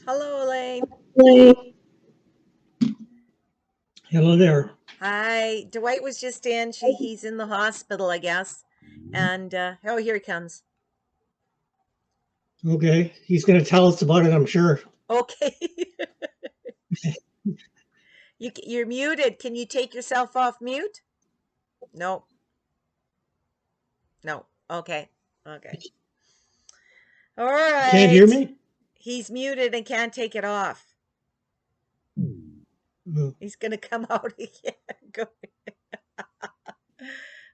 Hello, Elaine. Hello there. Hi. Dwight was just in. He's in the hospital, I guess. And oh, here he comes. Okay, he's going to tell us about it, I'm sure. Okay. You're muted. Can you take yourself off mute? No. No. Okay. Okay. All You can't hear right. me? He's muted and can't take it off. Uh, He's gonna come out again. Go.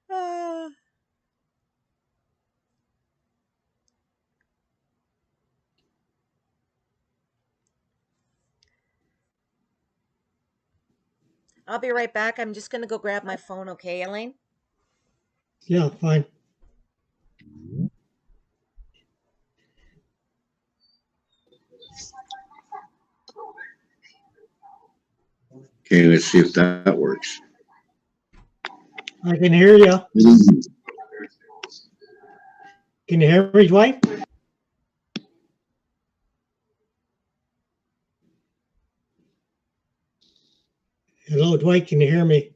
Oh. I'll be right back. I'm just gonna go grab my phone. Okay, Elaine. yeah, fine. Okay, let's see if that works. I can hear you. Can you hear me, Dwight? Hello, Dwight. Can you hear me?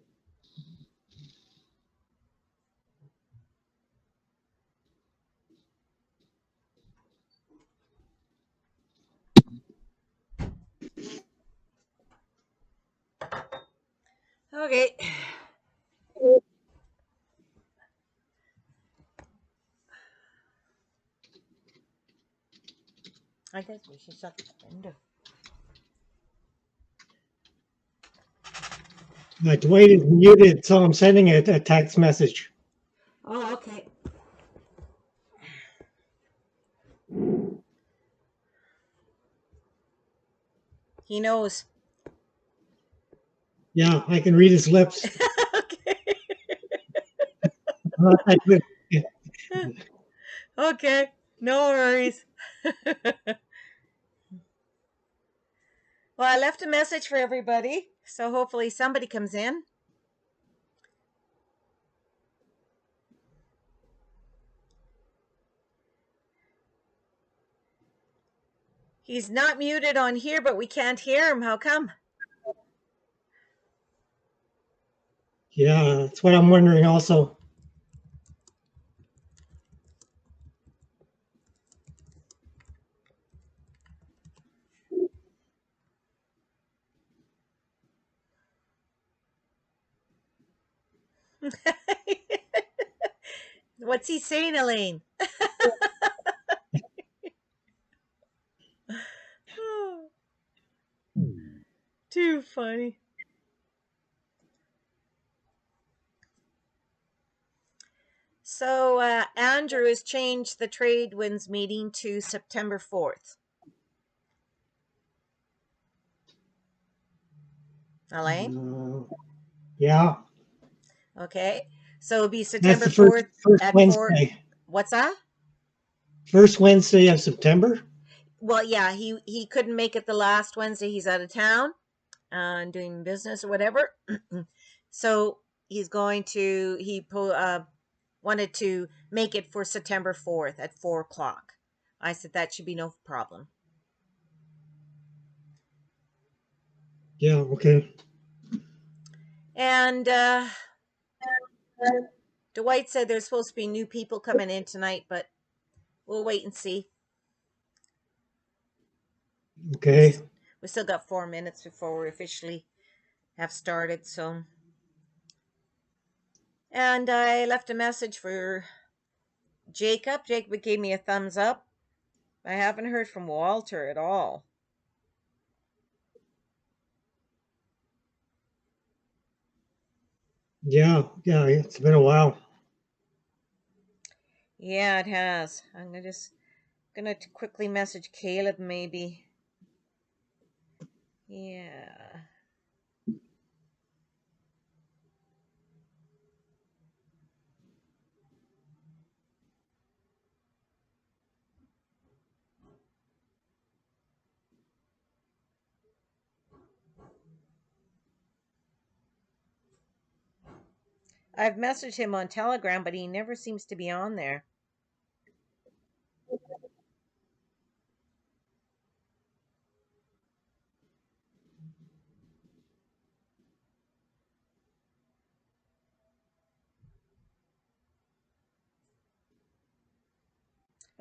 Okay. I guess we should shut the window. Dwight is muted, so I'm sending a text message. Oh, okay. He knows. Yeah, I can read his lips. Okay. Not that good. Okay. No worries. Well, I left a message for everybody, so hopefully somebody comes in. He's not muted on here, but we can't hear him. How come? Yeah, that's what I'm wondering also. What's he saying, Elaine? Oh, too funny. So, Andrew has changed the trade winds meeting to September 4th. Elaine? Yeah, Okay. So it'll be that's September the first 4th first at 4. Wednesday. What's that? First Wednesday of September. Well, yeah, he couldn't make it the last Wednesday. He's out of town and doing business or whatever. So he's going to wanted to make it for September 4th at 4 o'clock. I said that should be no problem. Yeah, okay. And Dwight said there's supposed to be new people coming in tonight, but we'll wait and see. We, Okay. we still got 4 minutes before we officially have started. So, and I left a message for Jacob. Jacob gave me a thumbs up. I haven't heard from Walter at all. Yeah, it's been a while. Yeah, it has. I'm gonna quickly message Caleb maybe. Yeah. I've messaged him on Telegram, but he never seems to be on there.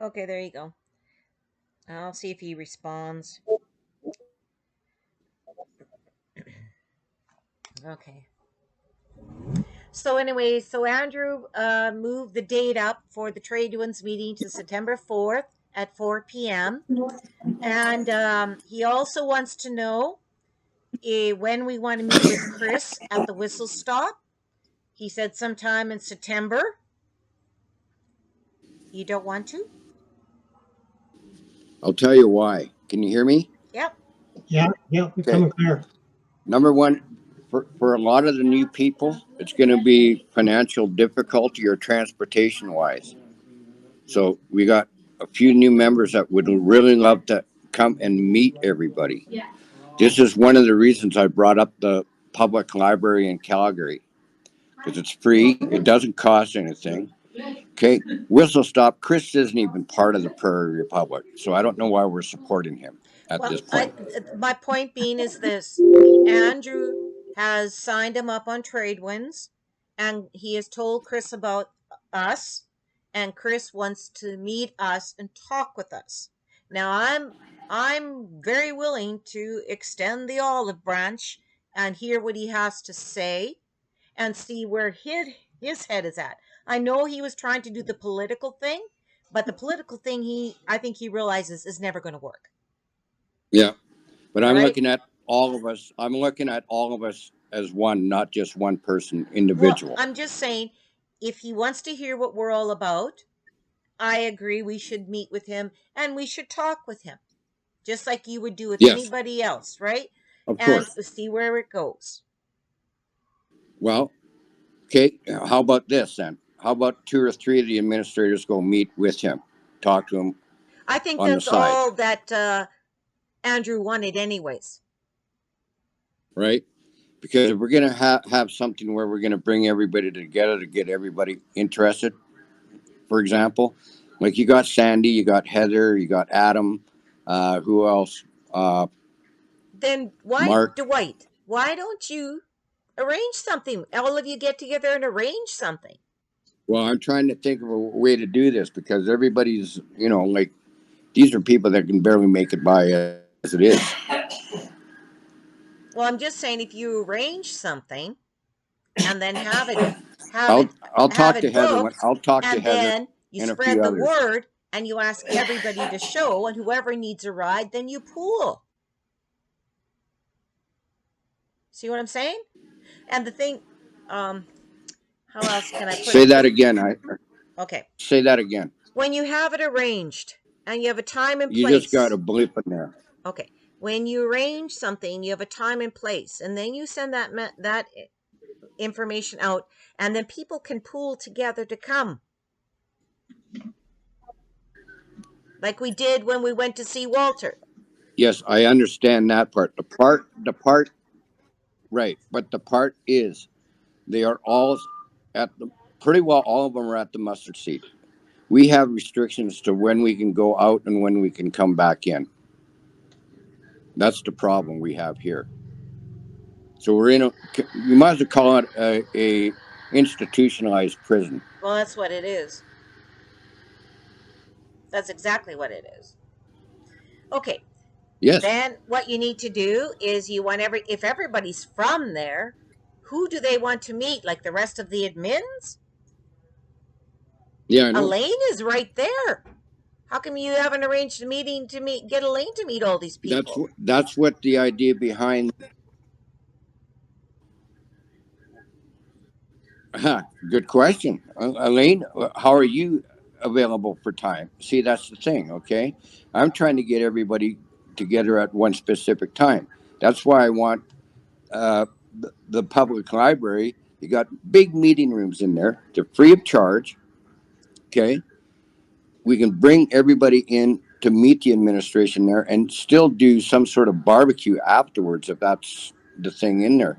Okay, there you go. I'll see if he responds. Okay. So anyway, so Andrew moved the date up for the trade winds meeting to September 4th at 4 p.m. And he also wants to know when we want to meet with Chris at the whistle stop. He said sometime in September. You don't want to? I'll tell you why. Can you hear me? Yep. Yeah, yeah, you're Okay. coming clear. Number one, for a lot of the new people, it's going to be financial difficulty or transportation wise. So we got a few new members that would really love to come and meet everybody. This is one of the reasons I brought up the public library in Calgary because it's free. It doesn't cost anything. Okay, whistle stop. Chris isn't even part of the Prairie Republic, so I don't know why we're supporting him at Well, this point. my point being is this: Andrew has signed him up on trade winds, and he has told Chris about us, and Chris wants to meet us and talk with us. Now, I'm very willing to extend the olive branch and hear what he has to say and see where his head is at. I know he was trying to do the political thing, but the political thing I think he realizes is never going to work. Yeah, but All I'm right. looking at all of us. I'm looking at all of us as one, not just one person, Well, individual. I'm just saying, if he wants to hear what we're all about, I agree we should meet with him and we should talk with him, just like you would do with Yes, anybody else, right? of And course. see where it goes. Well, okay. How about this then? How about two or three of the administrators go meet with him, talk to him I think on the that's side, all that Andrew wanted, anyways. right? Because if we're going to have something where we're going to bring everybody together to get everybody interested, for example, like you got Sandy, you got Heather, you got Adam, who else? Then why, Mark. Dwight? Why don't you arrange something? All of you get together and arrange something. Well, I'm trying to think of a way to do this because everybody's, like these are people that can barely make it by as it is. Well, I'm just saying, if you arrange something and then have I'll it I'll have talk to it Heather. booked, I'll talk to and Heather then you and a few spread the others. word and you ask everybody to show, and whoever needs a ride, then you pool. See what I'm saying? And the thing, um how else can I put Say it? that again. I Okay, say that again. when you have it arranged and you have a time and You just got place. a blip in there. Okay, when you arrange something, you have a time and place, and then you send that information out, and then people can pool together to come, like we did when we went to see Walter. Yes, I understand that part. The part, right? But the part is they are all at the pretty well. All of them are at the mustard seed. We have restrictions to when we can go out and when we can come back in. That's the problem we have here. So we're in a. You might as well call it a institutionalized prison. Well, that's what it is. That's exactly what it is. Okay, Yes. then what you need to do is you want if everybody's from there, who do they want to meet? Like the rest of the admins? Yeah, I know. Elaine is right there. How come you haven't arranged a meeting to get Elaine to meet all these people? That's what the idea behind. Good question, Elaine. How are you available for time? See, that's the thing. Okay, I'm trying to get everybody together at one specific time. That's why I want the public library. You got big meeting rooms in there. They're free of charge. Okay, we can bring everybody in to meet the administration there and still do some sort of barbecue afterwards if that's the thing in there.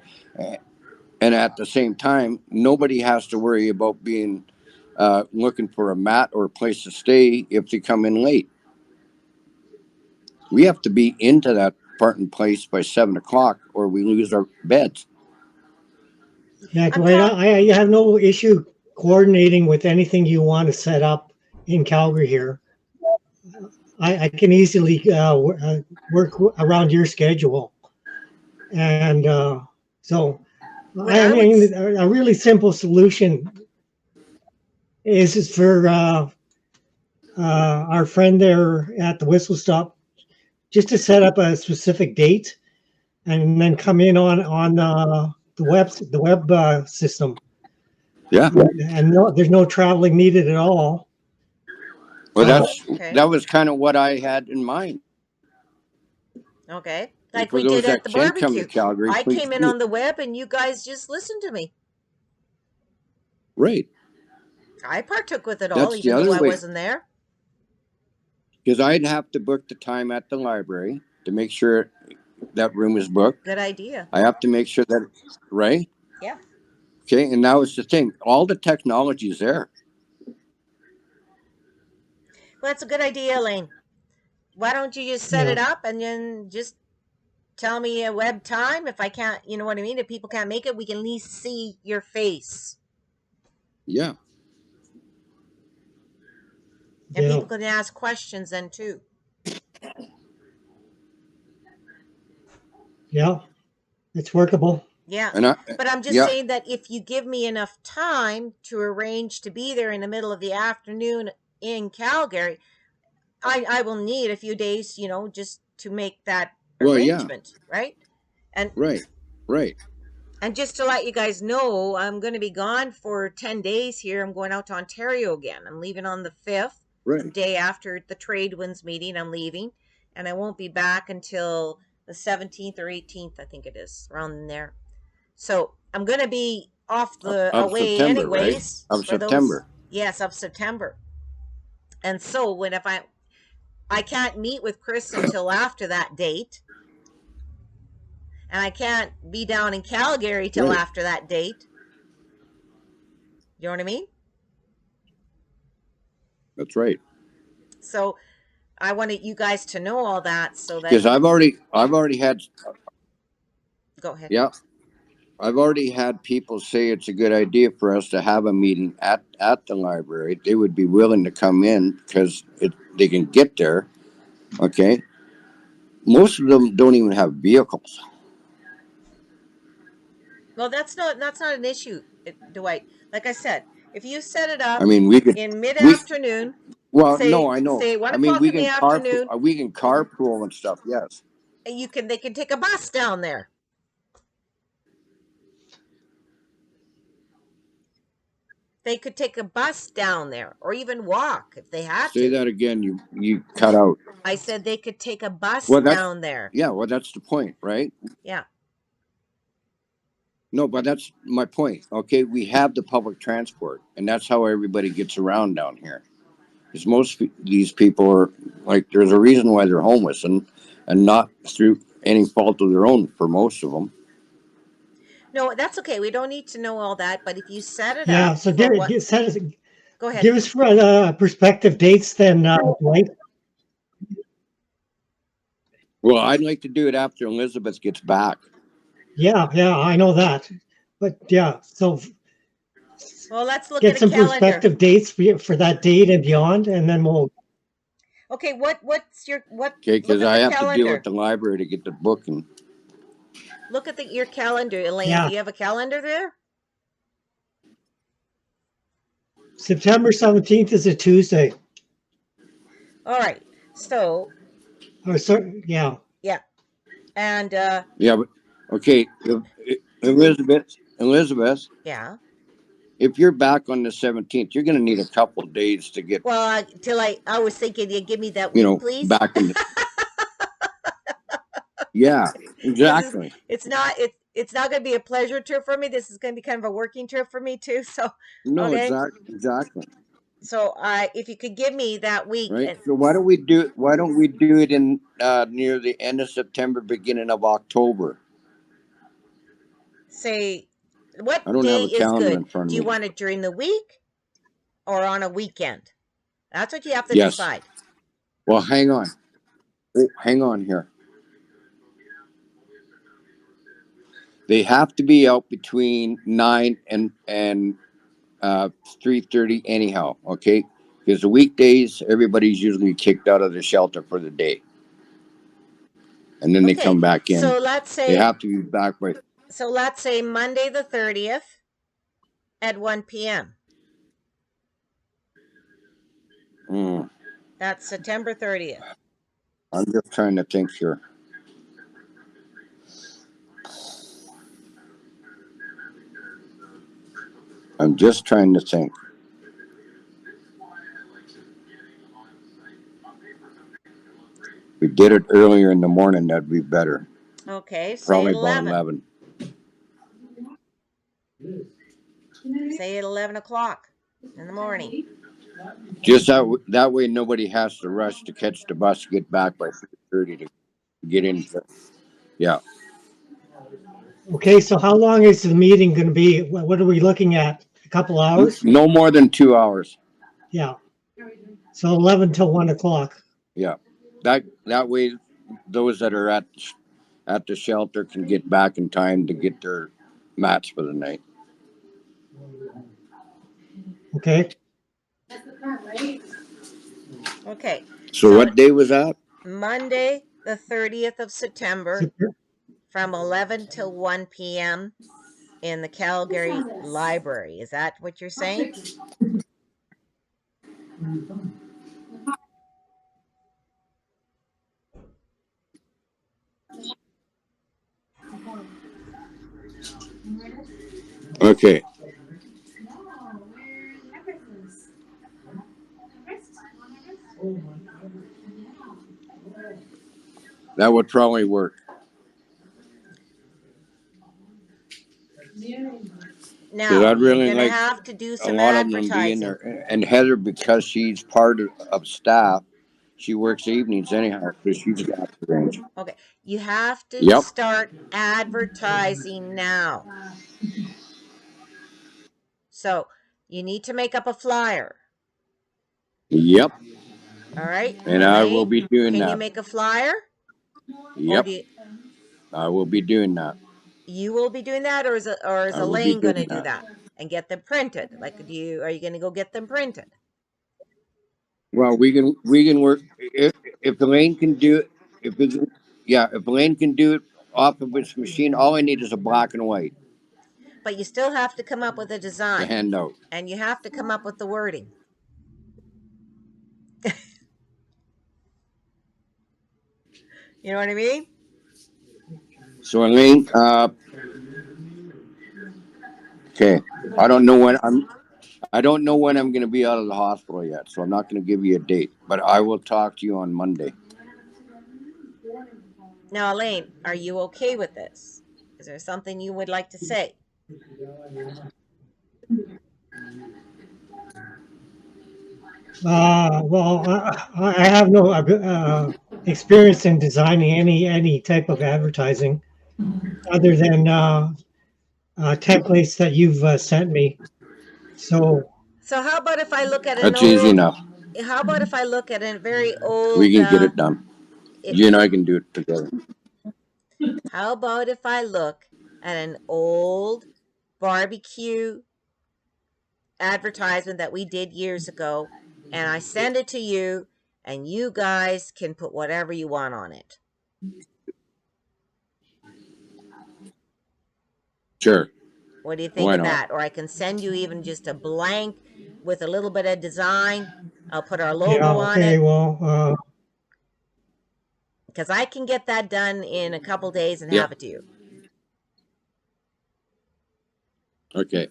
And at the same time, nobody has to worry about being looking for a mat or a place to stay if they come in late. We have to be into that apartment place by 7 o'clock or we lose our beds. Yeah, I'm Dwight, talking. I have no issue coordinating with anything you want to set up in Calgary here. I can easily work around your schedule. And so, What I I would mean, a really simple solution is for our friend there at the whistle stop just to set up a specific date and then come in on the web system. Yeah. And no, there's no traveling needed at all. Well, So okay. that was kind of what I had in mind. Okay. And Like for we those did that at the can come to barbecue. Calgary, I please came in do. on the web and you guys just listened to me. Right. I partook with it all, That's the even though other I way. wasn't there. Because I'd have to book the time at the library to make sure that room is booked. Good idea. I have to make sure that, right? Yeah. Okay. And now it's the thing. All the technology is there. Well, that's a good idea, Elaine. Why don't you just set yeah, it up and then just tell me a web time? If I can't, you know what I mean? If people can't make it, we can at least see your face. Yeah. And yeah, people can ask questions then too. yeah. It's workable. Yeah. And But I'm just yeah. saying that if you give me enough time to arrange to be there in the middle of the afternoon in Calgary, I will need a few days, just to make that Well, yeah. arrangement, right? And Right. Right. and just to let you guys know, I'm going to be gone for 10 days here. I'm going out to Ontario again. I'm leaving on the 5th, the Right. day after the trade winds meeting. I'm leaving, and I won't be back until the 17th or 18th, I think it is, around there. So I'm going to be off the Of away September, right? anyways Of for those, September. yes, of September. And so when if I can't meet with Chris until after that date, and I can't be down in Calgary till Right. after that date. You know what I mean? That's right. So I wanted you guys to know all that so that Because I've already had, go ahead. yeah, I've already had people say it's a good idea for us to have a meeting at the library. They would be willing to come in because they can get there. Okay. Most of them don't even have vehicles. Well, that's not an issue, Dwight. Like I said, if you set it I up mean, in mid we, afternoon, well, no, say I know. say one I mean, o'clock in the afternoon, we can carpool and stuff. Yes. and they can take a bus down there. They could take a bus down there, or even walk if they had Say to. that again. You cut out. I said they could take a bus Well, that's, down there. yeah, well, that's the point, right? Yeah. No, but that's my point. Okay, we have the public transport, and that's how everybody gets around down here. Because these people are like, there's a reason why they're homeless, and not through any fault of their own for most of them. No, that's okay. We don't need to know all that. But if you set it Yeah. up So for what, go ahead. give us perspective dates then, Dwight. Well, I'd like to do it after Elizabeth gets back. Yeah, yeah, I know that. But yeah, so Well, let's look at get a some calendar. perspective dates for that date and beyond, and then we'll. Okay, what's your what? Okay, Look because at I the have to deal with calendar. the library to get the booking. Look at your calendar, Elaine. Yeah, Do you have a calendar there? September 17th is a Tuesday. All right. So Or so, yeah, yeah, and Yeah, but okay, Elizabeth, yeah. if you're back on the 17th, you're going to need a couple of days to get, Well, till I was thinking you give me that week, please, back in the. Yeah, because exactly. it's not going to be a pleasure trip for me. This is going to be kind of a working trip for me too. So No, okay. exactly. So if you could give me that week Right. and So why don't we do it in near the end of September, beginning of October? say what I don't have day a is calendar good? in front Do of you me. want it during the week or on a weekend? That's what you have to Yes. decide. Well, hang on. Oh, hang on here. They have to be out between 9 and 3:30 anyhow. Okay. Because the weekdays, everybody's usually kicked out of the shelter for the day, and then they Okay, come back in. so let's They say have to be back by. Monday the 30th at 1 p.m. Mm, That's September 30th. I'm just trying to think here. I'm just trying to think. If we did it earlier in the morning, that'd be better. Okay, say Probably at about 11. 11. Say at 11 o'clock in the morning. Just that way, nobody has to rush to catch the bus to get back by 3:30 to get in. Yeah. Okay, so how long is the meeting going to be? What are we looking at? A couple hours? No more than 2 hours. Yeah. So 11 till 1 o'clock. Yeah. That way, those that are at the shelter can get back in time to get their mats for the night. Okay. Okay, So what day was that? Monday the 30th of September from 11 till 1 p.m. in the Calgary Library. Is that what you're saying? Okay. That would probably work. Because Now, I'd you're really going to like have to do a some lot of them be in advertising. there. And Heather, because she's part of staff, she works evenings anyhow, so she's got the range. Okay, you have to Yep. start advertising now. So, you need to make up a flyer. Yep. All right, And I will Elaine, be doing can you that. make a flyer? Or Yep. do you, I will be doing that. you will be doing that, or is I will be Elaine going to doing do that. that and get them printed? Like, are you going to go get them printed? Well, we can work if Elaine can do it. If Elaine can do it off of its machine, all I need is a black and white But you still have to come up with a to design, hand out. and you have to come up with the wording. You know what I mean? So Elaine, okay. I don't know when I'm going to be out of the hospital yet, so I'm not going to give you a date. But I will talk to you on Monday. Now, Elaine, are you okay with this? Is there something you would like to say? Well, I have no experience in designing any type of advertising other than templates that you've sent me. So So how about if I look at an That's easy old? enough. How about if I look at a very We old? can get it done. If You and I can do it together. How about if I look at an old barbecue advertisement that we did years ago, and I send it to you, and you guys can put whatever you want on it? Sure. What do you think Why of not? that? Or I can send you even just a blank with a little bit of design. I'll put our yeah, logo on okay, it, well, because I can get that done in a couple days and Yep. have it to you. Okay.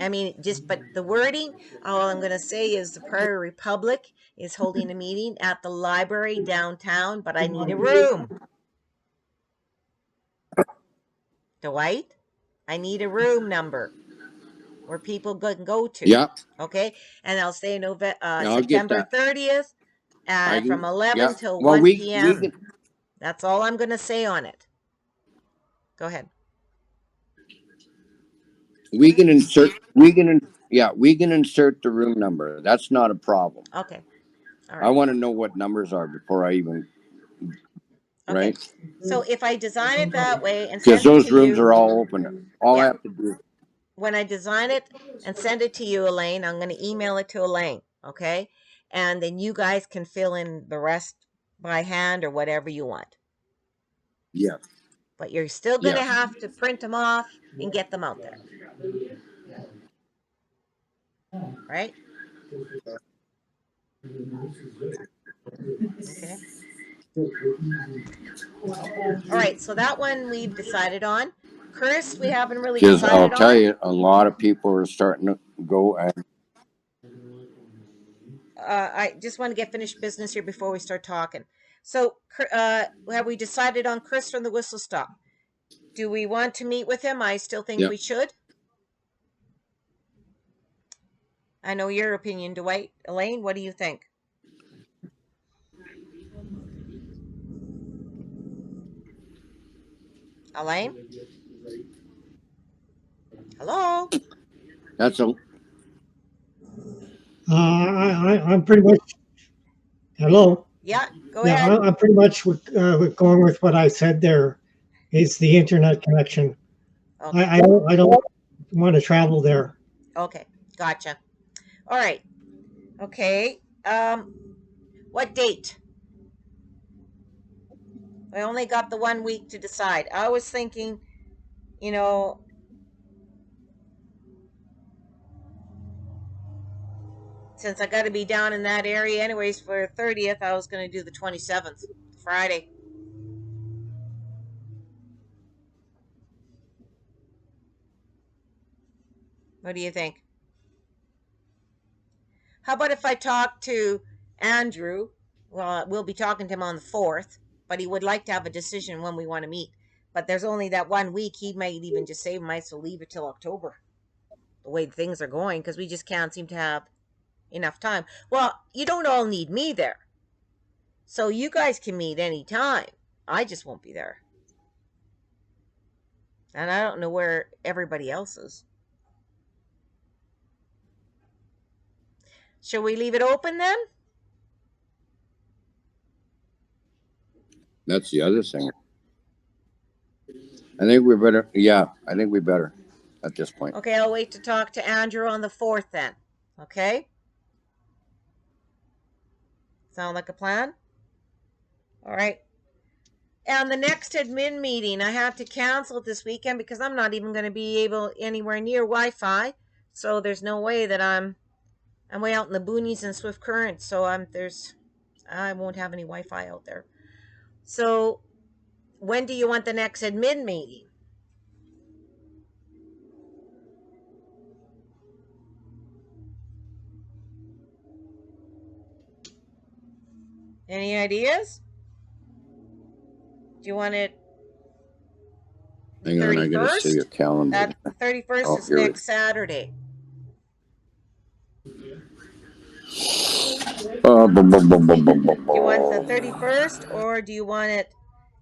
I mean, but the wording, all I'm going to say is the Prairie Republic is holding a meeting at the library downtown, but I need a room. Dwight, I need a room number where people can go to. Yeah. Okay, and I'll say Yeah, I'll get September that. 30th I can. from 11 Yeah. till Well, 1 we p.m. can That's all I'm going to say on it. Go ahead. we can insert we can insert the room number. That's not a problem. Okay. All I right. want to know what numbers are before I even Okay. right So if I design it that way and because send it those to rooms you, are all open. All I yeah, have to do. when I design it and send it to you, Elaine, I'm going to email it to Elaine. Okay. And then you guys can fill in the rest by hand or whatever you want. Yeah. But you're still going to Yes. have to print them off and get them out there. Right? Okay. All right. So that one we've decided on. Chris, we haven't really Because I'll decided tell on. you, a lot of people are starting to go and I just want to get finished business here before we start talking. So, have we decided on Chris from the Whistle Stop? Do we want to meet with him? I still think yeah. we should. I know your opinion, Dwight. Elaine, what do you think? Elaine? Hello? That's a I'm pretty much hello. Yeah, go Yeah, ahead. I'm pretty much with going with what I said there. It's the internet connection. Okay. I don't want to travel there. Okay. Gotcha. All right. Okay. What date? I only got the 1 week to decide. I was thinking, you know, since I got to be down in that area anyways for 30th, I was going to do the 27th, Friday. What do you think? How about if I talk to Andrew? Well, we'll be talking to him on the 4th, but he would like to have a decision when we want to meet. But there's only that 1 week. He might even just say, might as well leave it till October, the way things are going, because we just can't seem to have enough time. Well, you don't all need me there. So you guys can meet anytime. I just won't be there. And I don't know where everybody else is. Shall we leave it open then? that's the other thing. I think we better. Yeah, I think we better at this point. Okay, I'll wait to talk to Andrew on the 4th then. Okay? Sound like a plan? All right. And the next admin meeting, I had to cancel it this weekend because I'm not even going to be able anywhere near Wi-Fi. So there's no way that I'm way out in the boonies in Swift Current. So I won't have any Wi-Fi out there. So when do you want the next admin meeting? Any ideas? Do you want it the Hang on, I gotta see your 31st? calendar. The 31st Oh, is here it next Saturday. Do you want the 31st or do you want it?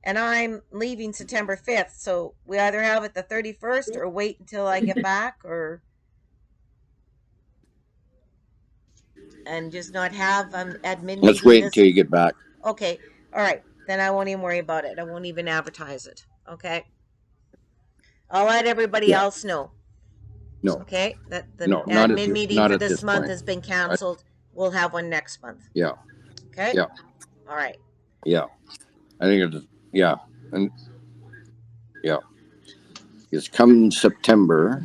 And I'm leaving September 5th, so we either have it the 31st or wait until I get back, or and just not have admin Let's meeting wait this. until you get back. Okay, all right. Then I won't even worry about it. I won't even advertise it. Okay. I'll let everybody Yeah. else know. No, Okay, that the no, admin meeting not for at this this month point. has been canceled. We'll have one next month. Yeah, Okay. yeah, All right. yeah. I think it's yeah, and yeah, it's come September.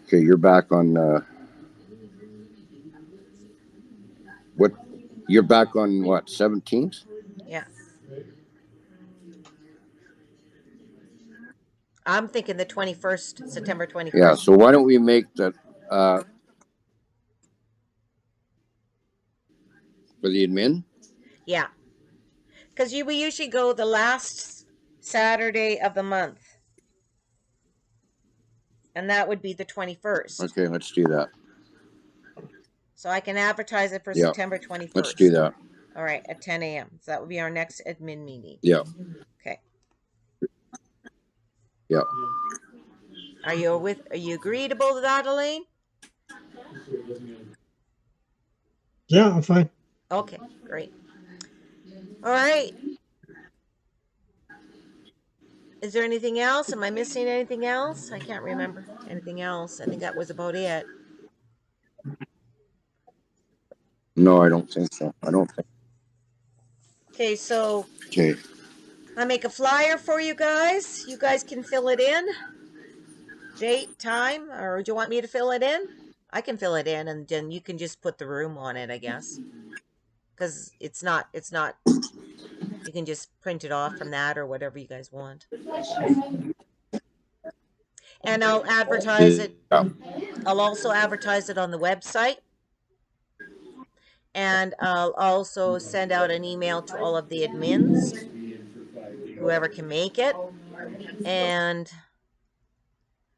Okay, you're back on what? You're back on what? 17th? Yeah. I'm thinking the 21st, September Yeah. 21st. So why don't we make that for the admin? Yeah. Because we usually go the last Saturday of the month. And that would be the 21st. Okay, let's do that. So I can advertise it for Yeah, September 21st. let's do that. All right, at 10 a.m. So that would be our next admin meeting. Yeah, Okay. yeah. Are you agreeable to that, Elaine? Yeah, I'm fine. Okay, great. All right. Is there anything else? Am I missing anything else? I can't remember anything else. I think that was about it. No, I don't think so. I don't think. Okay, so Okay. I make a flyer for you guys. You guys can fill it in. Date, time, or do you want me to fill it in? I can fill it in, and then you can just put the room on it, I guess. Because it's not, you can just print it off from that or whatever you guys want. And I'll advertise it. Yeah. I'll also advertise it on the website. And I'll also send out an email to all of the admins, whoever can make it. And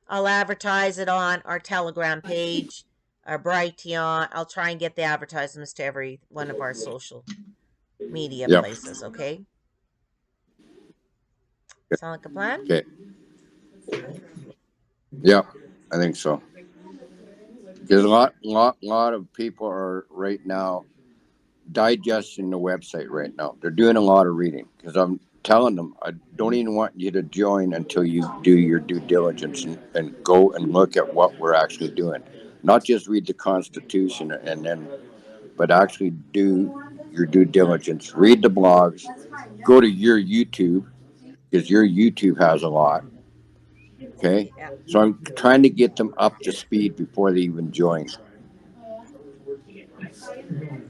I'll advertise it on our Telegram page, our Brighteon. I'll try and get the advertisements to every one of our social media Yep. places, okay? Sound like a plan? Okay. Yeah, I think so. Because a lot of people are right now digesting the website right now. They're doing a lot of reading because I'm telling them I don't even want you to join until you do your due diligence and go and look at what we're actually doing. Not just read the Constitution and then, but actually do your due diligence. Read the blogs. Go to your YouTube because your YouTube has a lot. Okay, Yeah. so I'm trying to get them up to speed before they even join.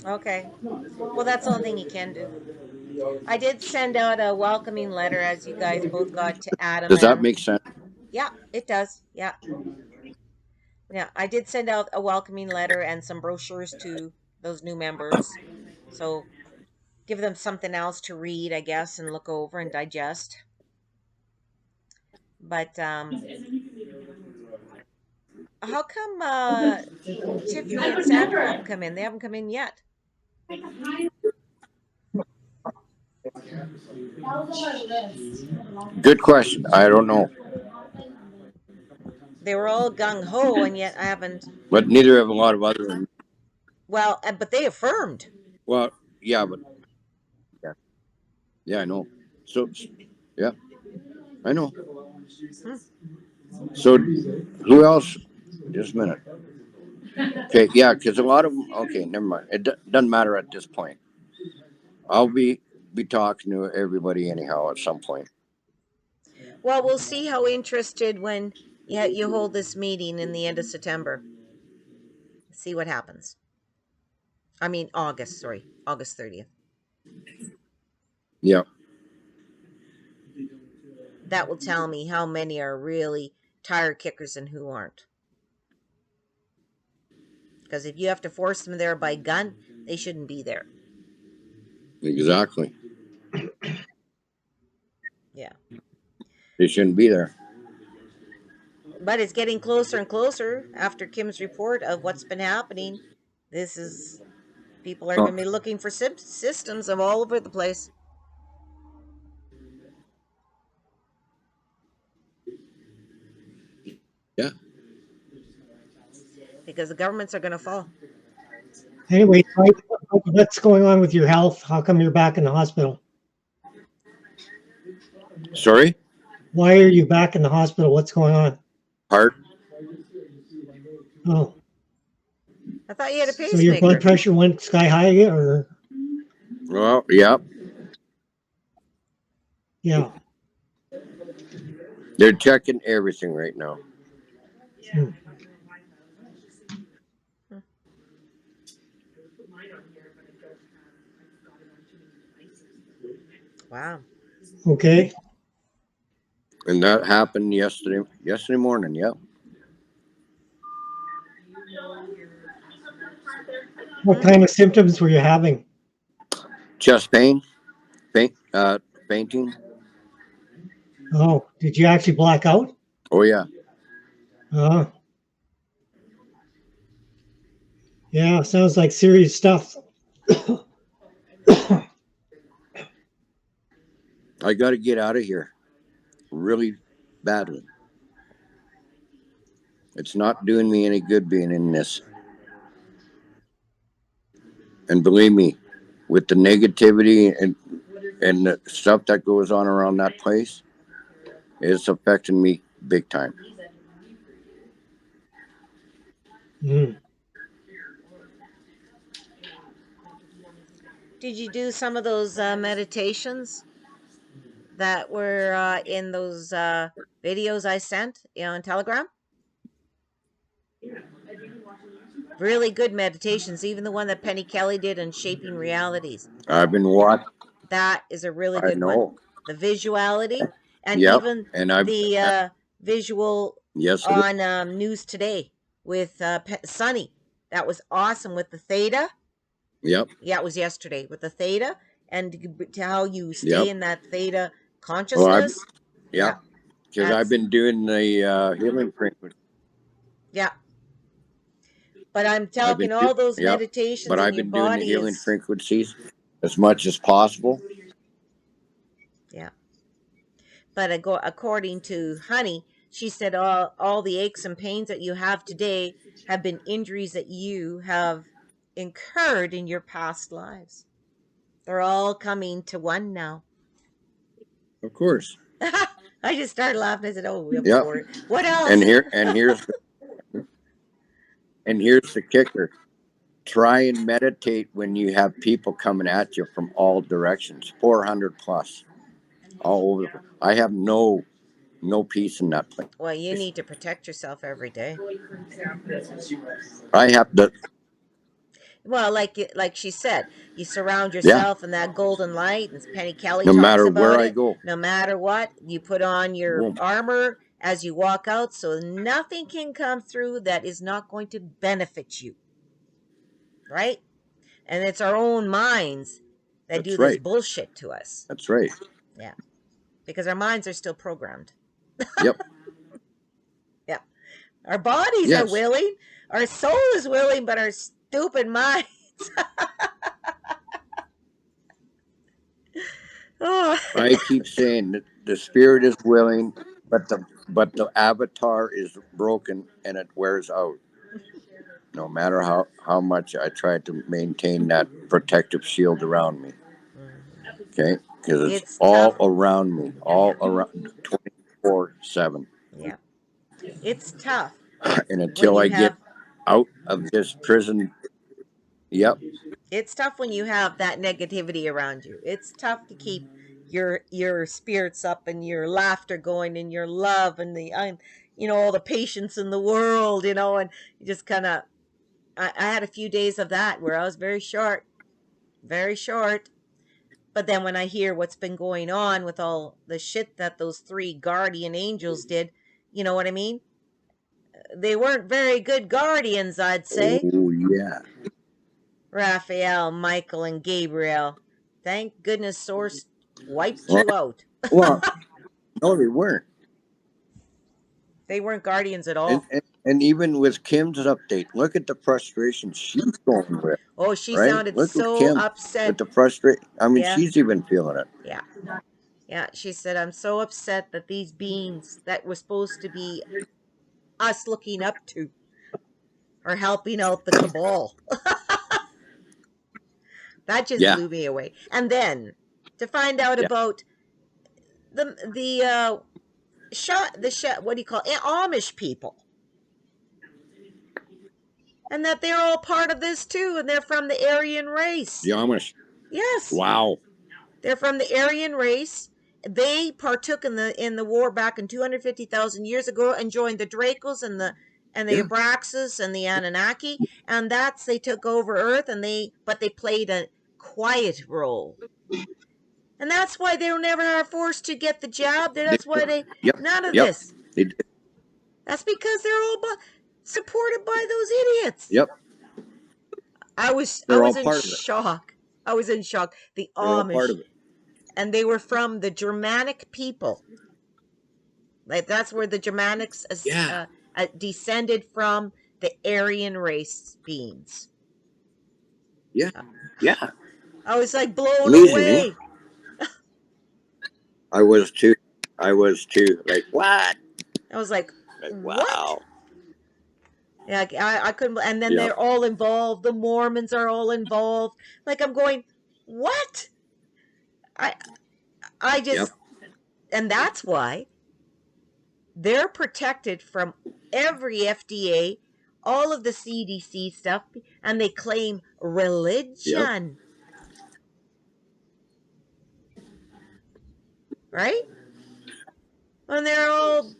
Okay. Well, that's the only thing you can do. I did send out a welcoming letter, as you guys both got, to Adam Does that and make sense? yeah, it does. Yeah. Yeah, I did send out a welcoming letter and some brochures to those new members. So give them something else to read, I guess, and look over and digest. But how come Tiffany and Sandra haven't come in? They haven't come in yet. Good question. I don't know, They were all gung ho, and yet I haven't. but neither have a lot of other. Well, but they affirmed. Well, yeah, but yeah, yeah, I know. So, yeah, I know. Hmm. So, who else? Just a minute. Okay, yeah, because a lot of them. Okay, never mind. Doesn't matter at this point. I'll be talking to everybody anyhow at some point. Well, we'll see how interested when you hold this meeting in the end of September. See what happens. I mean, August. Sorry, August 30th. Yeah, That will tell me how many are really tire kickers and who aren't. Because if you have to force them there by gun, they shouldn't be there. exactly. Yeah. They shouldn't be there. But it's getting closer and closer after Kim's report of what's been happening. This is, people are Oh, going to be looking for systems of all over the place yeah. because the governments are going to fall. Anyway, Mike, what's going on with your health? How come you're back in the hospital? Sorry. Why are you back in the hospital? What's going on? Heart. Oh, I thought you had a so your blood pacemaker. pressure went sky high, or Well, yeah. yeah. They're checking everything right now. Hmm. Wow. Okay. And that happened yesterday morning. Yeah. What kind of symptoms were you having? Chest pain, fainting. Oh, did you actually black out? Oh yeah. Oh, yeah. Sounds like serious stuff. I got to get out of here really badly. It's not doing me any good being in this. And believe me, with the negativity and the stuff that goes on around that place, It's affecting me big time. Mm. Did you do some of those meditations that were in those videos I sent on Telegram? Really good meditations, even the one that Penny Kelly did on Shaping Realities. I've been watching. That is a really I good one. know. The visuality and Yep. even And I've the visual yes, it is. on News Today with Sunny. That was awesome with the theta. Yep. Yeah, it was yesterday with the theta and to how you stay Yep. in that theta Well, consciousness. yep. Because I've That's been doing the healing frequency. yeah. But I'm I've been talking all those yep. meditations But in I've your been doing the body healing is frequencies as much as possible. yeah. But according to Honey, she said all the aches and pains that you have today have been injuries that you have incurred in your past lives. They're all coming to one now. Of course. I just started laughing. I said, "Oh, of Yep. course. What else?" Here's the kicker. Try and meditate when you have people coming at you from all directions. 400 plus all over. I have no peace in that place. Well, you need to protect yourself every day. I have to. Well, like she said, you surround Yeah. yourself in that golden light, and Penny Kelly No talks matter where about I it. go. No matter what, you put on your Boom. armor as you walk out, so nothing can come through that is not going to benefit you. Right? And it's our own minds that That's do this right. bullshit to us. That's right. Yeah. Because our minds are still programmed. Yep. Yeah. Our bodies are Yes. willing, our soul is willing, but our stupid minds. Oh. I keep saying that the spirit is willing, but the avatar is broken and it wears out. No matter how much I try to maintain that protective shield around me. Okay, because it's all tough. around me, all around 24/7. Yeah. It's tough And when until you I get have out of this prison, yep, it's tough when you have that negativity around you. It's tough to keep your spirits up and your laughter going and your love and the all the patience in the world, and you just kind of I had a few days of that where I was very short, very short. But then when I hear what's been going on with all the shit that those three guardian angels did, you know what I mean? They weren't very good guardians, I'd say. oh yeah, Raphael, Michael, and Gabriel. Thank goodness Source wiped well, you out. well, no, they weren't. They weren't guardians at And, all. and and even with Kim's update, look at the frustration she's going with. Oh, she Right? sounded Look at so Kim upset. with the frustration. I mean, Yeah, she's even feeling it. yeah, yeah. She said, I'm so upset that these beings that were supposed to be us looking up to are helping out the cabal. That just Yeah, blew me away. And then to find out yeah, about the what do you call it? Amish people, and that they're all part of this too, and they're from the Aryan race. the Amish. Yes, Wow. they're from the Aryan race. They partook in the war back in 250,000 years ago and joined the Dracos and the Yeah. Abraxas and the Anunnaki, and they took over Earth, but they played a quiet role. And that's why they were never forced to get the job. That's why Yep. none of Yep. this. They did. That's because they're all supported by those idiots. Yep. I was They're all in part of it. shock. I was in shock. The They're all part Amish, of it. and they were from the Germanic people. Like that's where the Germanics Yeah. descended from the Aryan race beings. Yeah. Yeah. I was like blown Amazing, eh? away. I was too. I was too. Like what? I was like, Like what? wow. Yeah, I couldn't. And then Yep. they're all involved. The Mormons are all involved. Like I'm going, what? I Yep. just, and that's why they're protected from every FDA, all of the CDC stuff, and they claim religion. Right? And they're all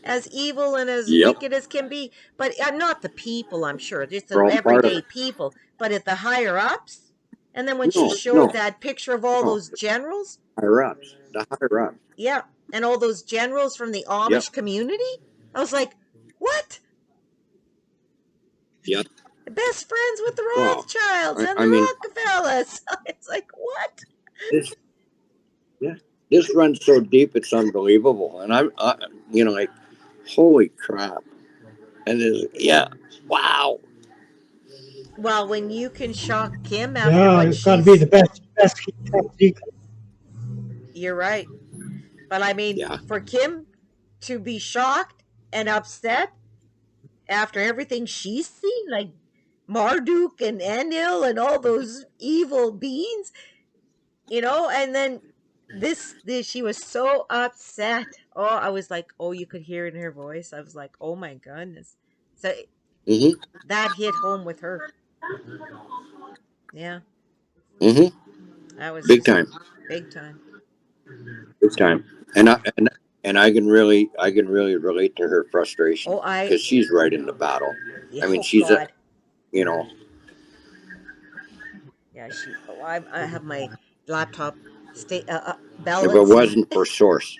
as evil and as Yep. wicked as can be, but not the people, I'm sure, just the We're all part of everyday it. people, but at the higher ups. And then when she No, showed no, that picture of all no. those generals, Higher ups. The higher ups. yeah, and all those generals from the Yep. Amish community, I was like, what? Yep. Best friends with the Wow. Rothschilds and I the mean, Rockefellers. It's like, what? this, yeah, this runs so deep, it's unbelievable. And you know, like, holy crap. And yeah, wow. Well, when you can shock Kim after Yeah, what it's got to be she's, the best kept secret. you're right. But I mean, Yeah. for Kim to be shocked and upset after everything she's seen, like Marduk and Enil and all those evil beings, and then this she was so upset. Oh, I was like, oh, you could hear it in her voice. I was like, oh my goodness. So Mm-hmm. that hit home with her. Yeah, Mm-hmm. that was Big just time. big time. Big time. And I can really relate to her frustration Oh, because she's right in the battle. I mean, oh she's a, God. you know, Yeah, I have my laptop if it balancing. wasn't for Source,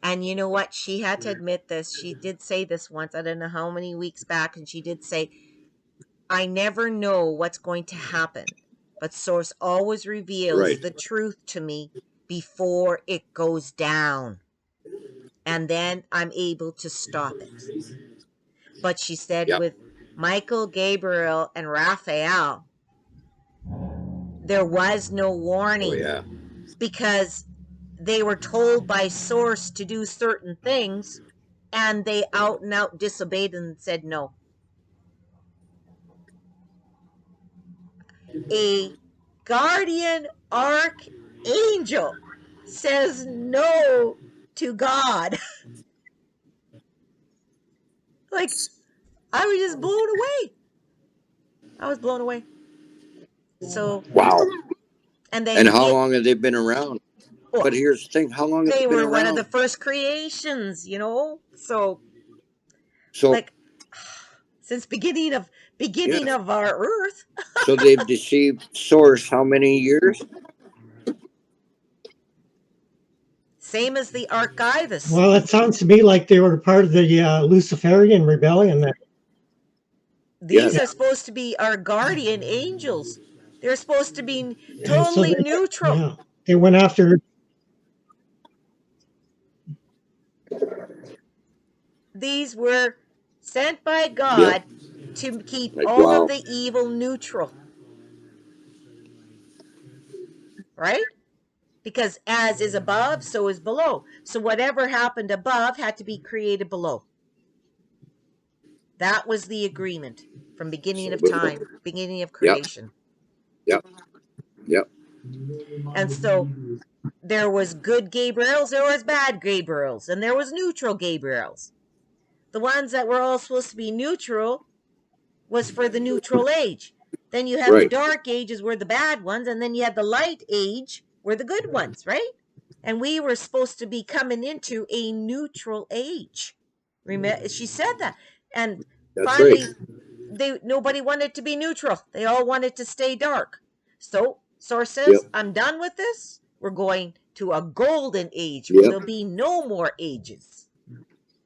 And you know what? She had to admit this. She did say this once, I don't know how many weeks back, and she did say, I never know what's going to happen, but Source always reveals right? the truth to me before it goes down. And then I'm able to stop it. But she said Yep. with Michael, Gabriel, and Raphael, there was no Oh warning yeah. because they were told by Source to do certain things and they out and out disobeyed and said no. A guardian archangel says no to God. Like, I was just blown away. I was blown away. So, Wow. and And then how long have they been around? well, But here's the thing: how long have they they been were one of the around? first creations. So, So like, since beginning yeah. of our Earth, So they've deceived Source how many years? same as the archivists. Well, it sounds to me like they were part of the Luciferian rebellion. There. These Yes. are supposed to be our guardian angels. They're supposed to be And so totally neutral. they went after. These were sent by Yep. God to keep Like all of wow. the evil neutral, right? Because as is above, so is below. So whatever happened above had to be created below. That was the agreement from beginning So of time, beginning of yep. creation. Yep. Yep. And so there was good Gabriels, there was bad Gabriels, and there was neutral Gabriels. The ones that were all supposed to be neutral was for the neutral age. Then you had the Right. dark ages were the bad ones, and then you had the light age were the good ones, right? And we were supposed to be coming into a neutral age. Remember, she said that. And That's right. finally, nobody wanted to be neutral. They all wanted to stay dark. So Source Yep. says, I'm done with this. We're going to a golden age where Yep. there'll be no more ages.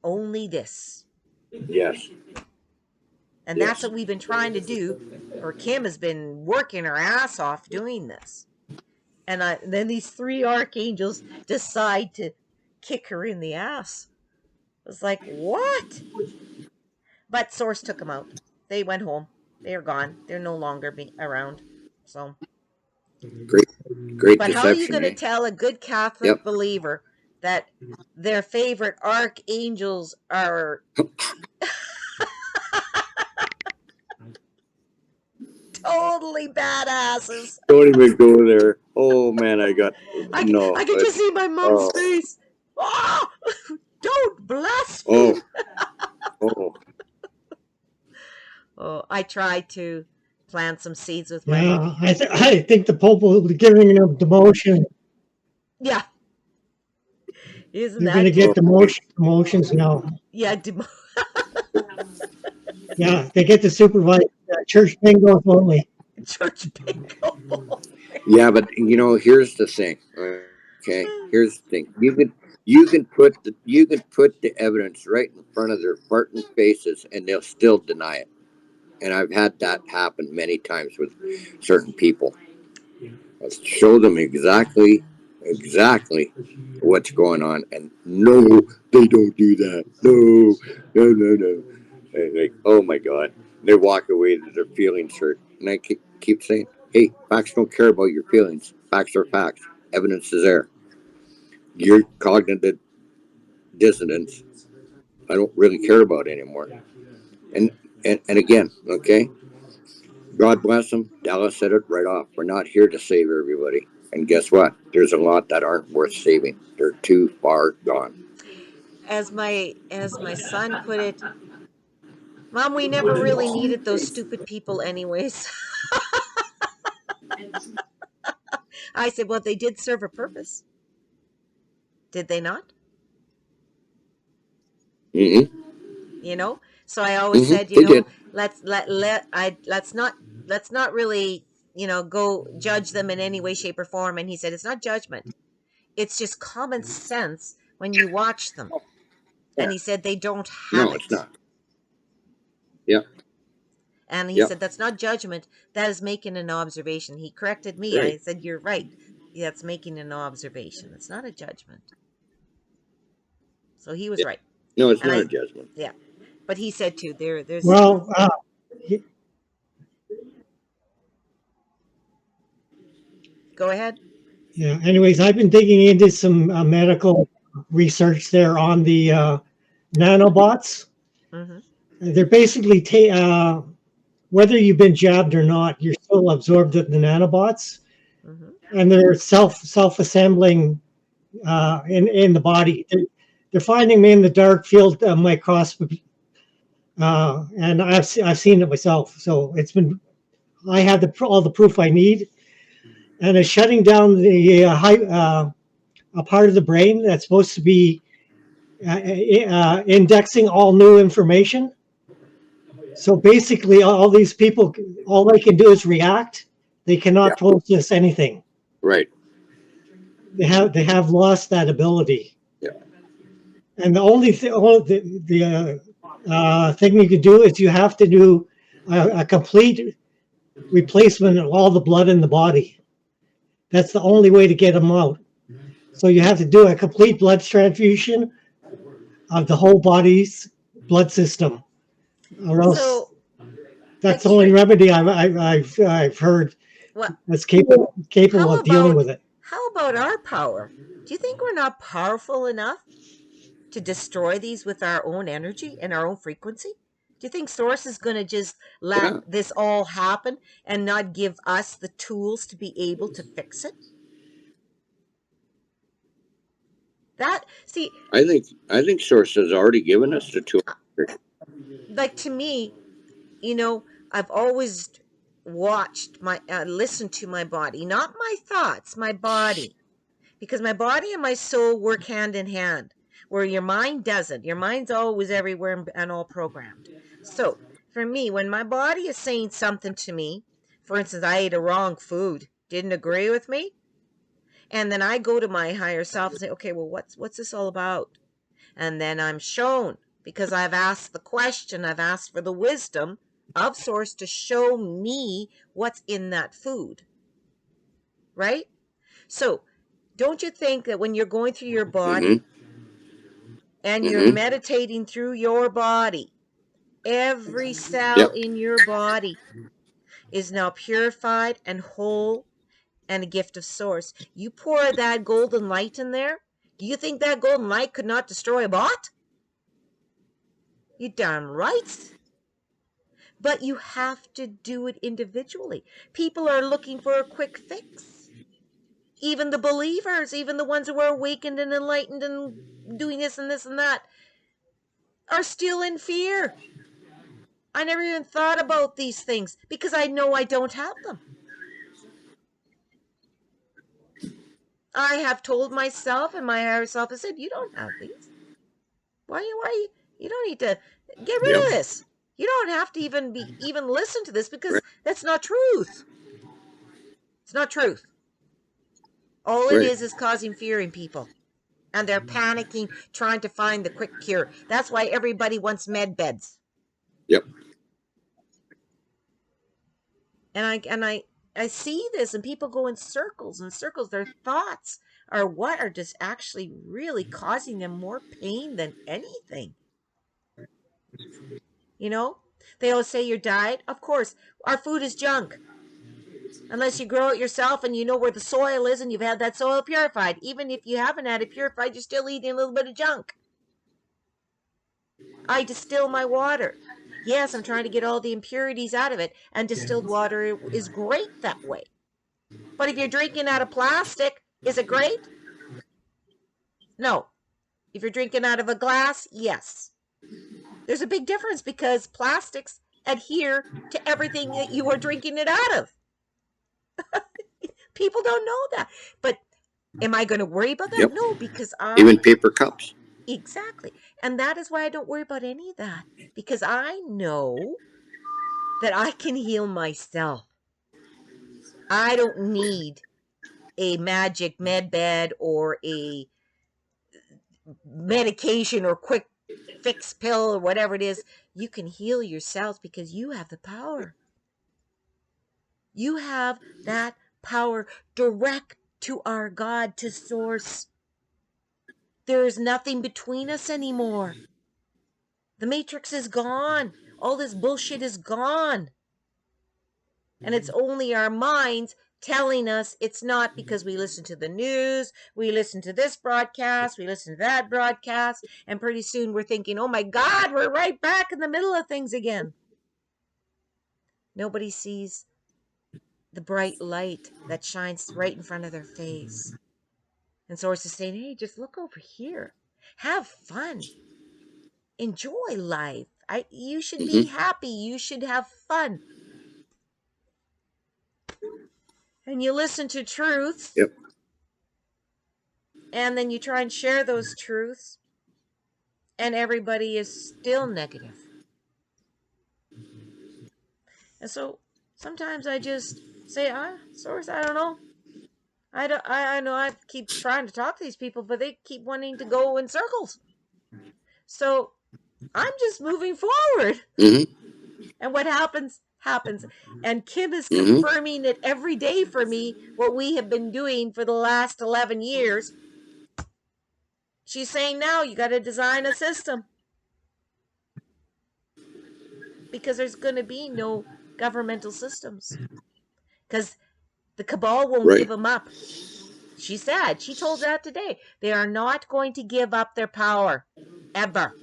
Only this. Yes. And that's Yes. what we've been trying to do. Or Kim has been working her ass off doing this. And then these three archangels decide to kick her in the ass. It was like, what? But Source took them out. They went home. They are gone. They're no longer around. So, Great. Great but how are you deception, going to eh? tell a good Catholic Yep. believer that their favorite archangels are totally badasses? Don't even go there. Oh man, I got I no. could just see my mom's Oh, face. Oh, don't blaspheme. Oh, Oh, I tried to plant some seeds with my mom. Yeah, I think the Pope will be giving him demotion. Yeah, isn't You're going to that get oh, demotions now. yeah? Yeah, they get to supervise church bingos only. Church bingo. yeah, but here's the thing. Okay, here's the thing. You can put the evidence right in front of their farting faces, and they'll still deny it. And I've had that happen many times with certain people. Let's show them exactly what's going on, and no, they don't do that. No, no, no, no. And like, oh my god, they walk away with their feelings hurt, and I keep saying, hey, facts don't care about your feelings. Facts are facts. Evidence is there. Your cognitive dissonance, I don't really care about anymore. And again, okay, God bless them. Dallas said it right off. We're not here to save everybody. And guess what? There's a lot that aren't worth saving. They're too far gone. As my son put it, Mom, we never really needed those stupid people anyways. I said, well, they did serve a purpose, did they not? Mm-hmm. So I always Mm-hmm. said, They did. let's not really, go judge them in any way, shape, or form. And he said, it's not judgment. It's just common sense when you watch them. And Yeah. he said they don't have No, it's it. not. Yep. And he Yep. said, that's not judgment. That is making an observation. He corrected me. Right. I said, you're right. Yeah, that's making an observation. It's not a judgment. So he was Yeah. right. No, it's And not a I, judgment. yeah. But he said too, there's, Well, go ahead. yeah. Anyways, I've been digging into some medical research there on the nanobots. Mm-hmm. They're basically whether you've been jabbed or not, you're still absorbed in the nanobots, Mm-hmm. and they're self assembling in the body. They're finding me in the dark field microscopy, and I've seen it myself. So it's been I have all the proof I need, and it's shutting down the a part of the brain that's supposed to be indexing all new information. So basically, all these people, all they can do is react. They Yeah. cannot process anything. Right. They have lost that ability. Yeah. And the only thing, thing you can do is you have to do a complete replacement of all the blood in the body. That's the only way to get them out. So you have to do a complete blood transfusion of the whole body's blood system, or else So, that's like, the only remedy I've heard what? that's capable How of dealing about with it. how about our power? Do you think we're not powerful enough to destroy these with our own energy and our own frequency? Do you think Source is going to just let Yeah. this all happen and not give us the tools to be able to fix it? That, see, I think Source has already given us the tool. like, to me, you know, I've always watched listened to my body, not my thoughts, my body, because my body and my soul work hand in hand, where your mind doesn't. Your mind's always everywhere and all programmed. So for me, when my body is saying something to me, for instance, I ate a wrong food, didn't agree with me, and then I go to my higher self and say, okay, well, what's this all about? And then I'm shown, because I've asked the question, I've asked for the wisdom of Source to show me what's in that food, right? So don't you think that when you're going through your Mm-hmm. body and you're Mm-hmm. meditating through your body, every cell Yep. in your body is now purified and whole and a gift of Source? You pour that golden light in there, do you think that golden light could not destroy a bot? You darn right. But you have to do it individually. People are looking for a quick fix. Even the believers, even the ones who are awakened and enlightened and doing this and this and that, are still in fear. I never even thought about these things because I know I don't have them. I have told myself and my higher self, I said, you don't have these. Why you don't need to get rid Yep. of this. You don't have to even listen to this because Right. that's not truth. It's not truth. All it Right. is causing fear in people. And they're panicking, trying to find the quick cure. That's why everybody wants med beds. Yep. And I see this, and people go in circles and circles. Their thoughts are what are just actually really causing them more pain than anything. You know, they always say your diet. Of course, our food is junk. Unless you grow it yourself and you know where the soil is and you've had that soil purified. Even if you haven't had it purified, you're still eating a little bit of junk. I distill my water. Yes, I'm trying to get all the impurities out of it, and distilled water is great that way. But if you're drinking out of plastic, is it great? No. If you're drinking out of a glass, yes. There's a big difference because plastics adhere to everything that you are drinking it out of. People don't know that. But am I going to worry about that? Yep. No, because Even paper cups. Exactly. And that is why I don't worry about any of that. Because I know that I can heal myself. I don't need a magic med bed or a medication or quick fix pill or whatever it is. You can heal yourself because you have the power. You have that power direct to our God, to source. There is nothing between us anymore. The matrix is gone. All this bullshit is gone. And it's only our minds telling us it's not, because we listen to the news, we listen to this broadcast, we listen to that broadcast, and pretty soon we're thinking, oh my God, we're right back in the middle of things again. Nobody sees the bright light that shines right in front of their face. And Source is saying, hey, just look over here. Have fun. Enjoy life. You should be happy. You should have fun. And you listen to truths. Yep. And then you try and share those truths. And everybody is still negative. And so sometimes I just say, Source, I don't know. I know I keep trying to talk to these people, but they keep wanting to go in circles. So I'm just moving forward. And what happens, happens. And Kim is confirming it every day for me, what we have been doing for the last 11 years. She's saying now you got to design a system. Because there's going to be no governmental systems. Because the cabal won't give them up. She said, she told that today. They are not going to give up their power. Ever.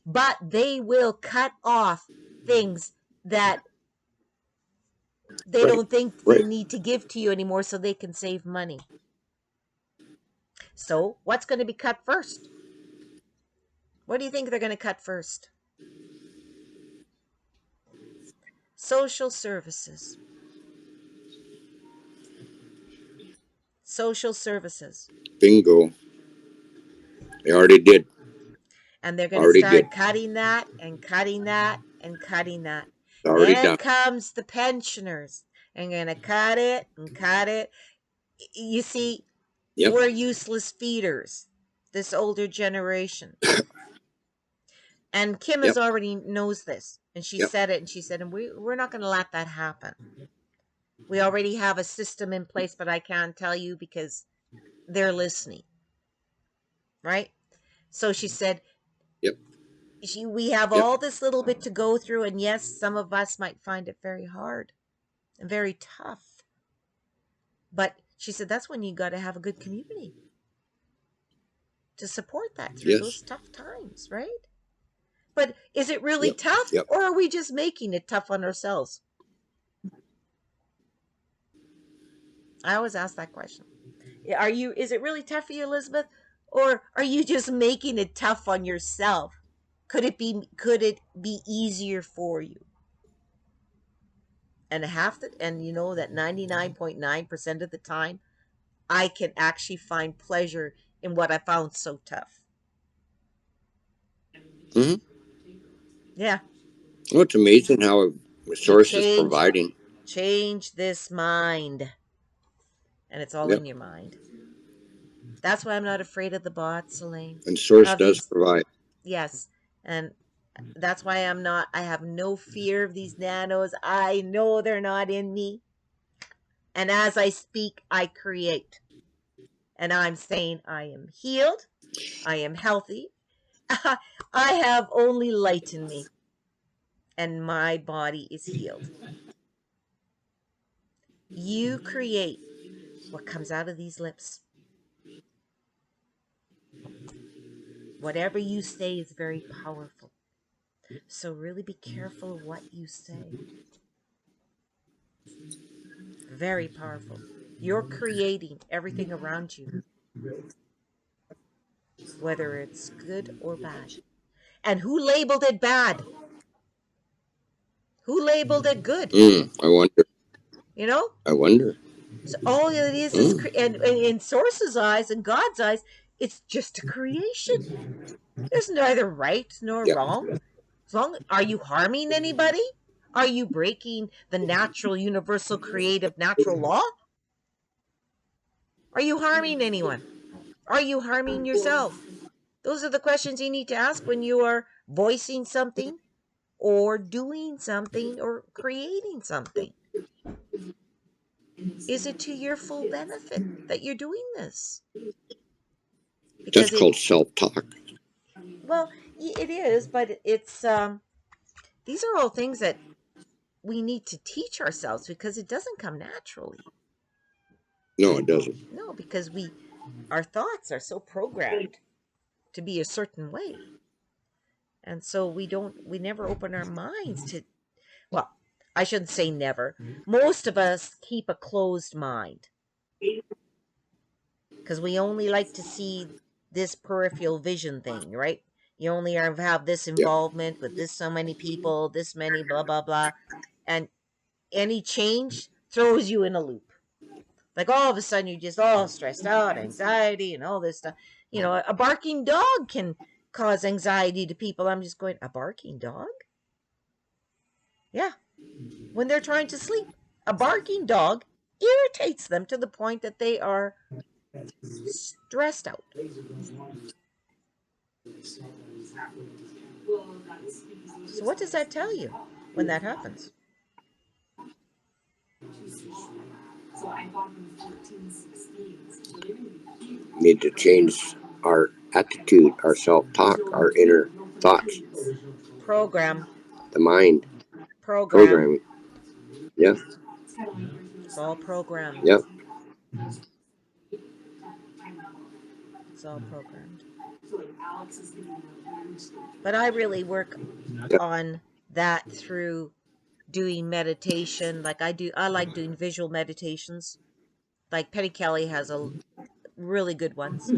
But they will cut off things that they don't think they need to give to you anymore so they can save money. So what's going to be cut first? What do you think they're going to cut first? Social services. Social services. Bingo. They already did. And they're going to start cutting that and cutting that and cutting that. Then comes the pensioners. And going to cut it and cut it. You see, we're useless feeders, this older generation. And Kim has already knows this. And she said it, and she said, and we're not going to let that happen. We already have a system in place, but I can't tell you because they're listening. Right? So she said, we have all this little bit to go through, and yes, some of us might find it very hard and very tough. But she said that's when you got to have a good community to support that through those tough times, right? But is it really tough, or are we just making it tough on ourselves? I always ask that question. Is it really tough for you, Elizabeth? Or are you just making it tough on yourself? Could it be easier for you? And you know that 99.9% of the time I can actually find pleasure in what I found so tough. Hmm. Yeah. Well, it's amazing how a You source is providing. change this mind. And it's all Yep. in your mind. That's why I'm not afraid of the bots, Elaine. And source Of does these, provide. yes. And that's why I have no fear of these nanos. I know they're not in me. And as I speak, I create. And I'm saying I am healed. I am healthy. I have only light in me. And my body is healed. You create what comes out of these lips. Whatever you say is very powerful. So really be careful of what you say. Very powerful. You're creating everything around you, whether it's good or bad. And who labeled it bad? Who labeled it good? I wonder. You know? I wonder. So all it is and in Source's eyes and God's eyes, it's just a creation. There's neither right nor Yep. wrong. Are you harming anybody? Are you breaking the natural, universal, creative, natural law? Are you harming anyone? Are you harming yourself? Those are the questions you need to ask when you are voicing something or doing something or creating something. Is it to your full benefit that you're doing this? That's Because called self-talk. well, it is, but it's these are all things that we need to teach ourselves because it doesn't come naturally. No, it doesn't. No, because our thoughts are so programmed to be a certain way. And so we never open our minds to, well, I shouldn't say never. Most of us keep a closed mind because we only like to see this peripheral vision thing, right? You only have this Yep. involvement with this so many people, this many blah blah blah, and any change throws you in a loop. Like all of a sudden you're just all stressed out, anxiety, and all this stuff. You know, a barking dog can cause anxiety to people. I'm just going, a barking dog? Yeah, when they're trying to sleep. A barking dog irritates them to the point that they are stressed out. So, what does that tell you when that happens? Need to change our attitude, our self-talk, our inner thoughts, Program, the mind, program. programming. Yeah. It's all programmed. Yep. It's all programmed. But I really work Yep. on that through doing meditation. I like doing visual meditations. Like Penny Kelly has a really good ones.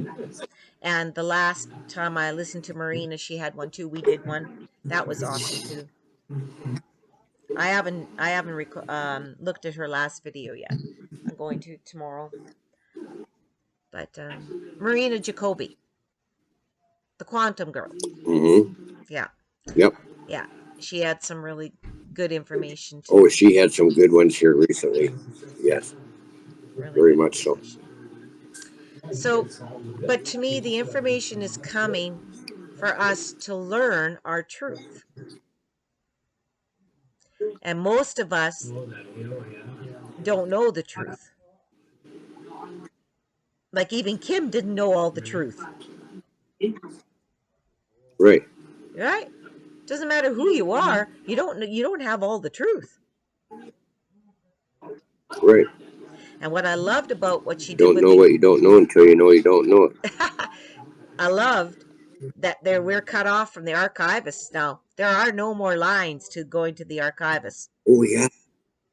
And the last time I listened to Marina, she had one too. We did one. That was awesome too. I haven't looked at her last video yet. I'm going to tomorrow. But Marina Jacoby, the quantum girl. Yeah. Yep. Yeah. She had some really good information too. Oh, she had some good ones here recently. Yes. Really Very good much so. information. So, but to me, the information is coming for us to learn our truth. And most of us don't know the truth. Like even Kim didn't know all the truth. Right. Right? Doesn't matter who you are, you don't have all the truth. Right. And what I loved about what she You did don't with know the what you don't know until you know you don't know it. I loved that we're cut off from the archivists now. There are no more lines to going to the archivist. Oh yeah.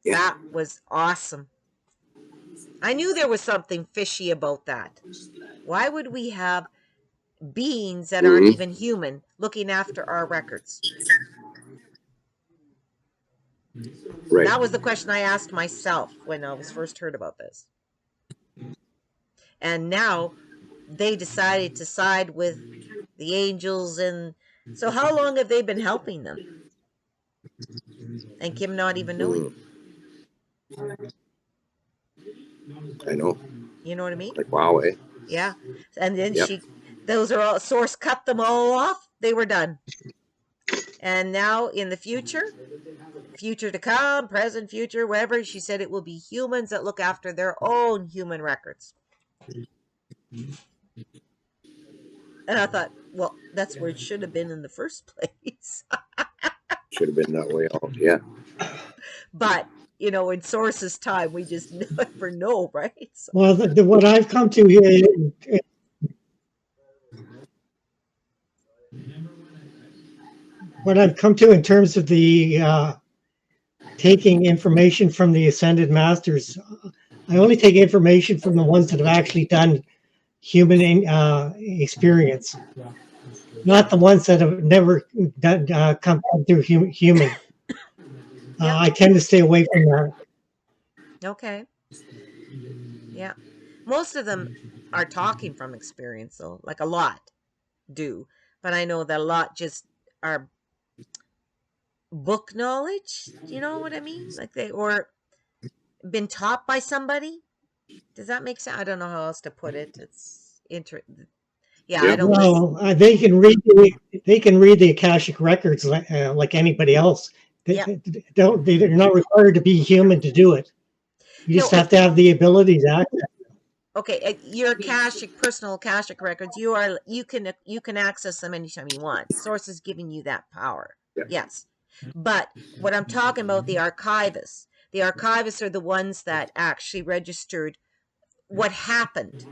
Yeah. That was awesome. I knew there was something fishy about that. Why would we have beings that aren't Hmm. even human looking after our records? Right. That was the question I asked myself when I was first heard about this. And now they decided to side with the angels. And so how long have they been helping them? And Kim not even knowing. Hmm. I know. You know what I mean? Like, wow, eh? Yeah. And then Yep. those are all, Source cut them all off. They were done. And now in the future to come, present, future, whatever, she said it will be humans that look after their own human records. And I thought, well, that's where it should have been in the first place. Should have been that way all. Yeah. But, in Source's time, we just never know, right? So, Well, what I've come to here, what I've come to in terms of the taking information from the ascended masters, I only take information from the ones that have actually done human experience, yeah, not the ones that have never done, come through human. yeah, I tend to stay away from that. okay, yeah. Most of them are talking from experience, though, like a lot do. But I know that a lot just are book knowledge. You know what I mean? Like or been taught by somebody. Does that make sense? I don't know how else to put it. It's Yeah, I Yep. don't listen. No, they can read the akashic records like anybody else. They, Yeah. they don't they're not required to be human to do it. You No, just have to have the ability to act. okay, your personal akashic records, you can access them anytime you want. Source is giving you that power. Yep. Yes. But what I'm talking about, the archivists. The archivists are the ones that actually registered what happened,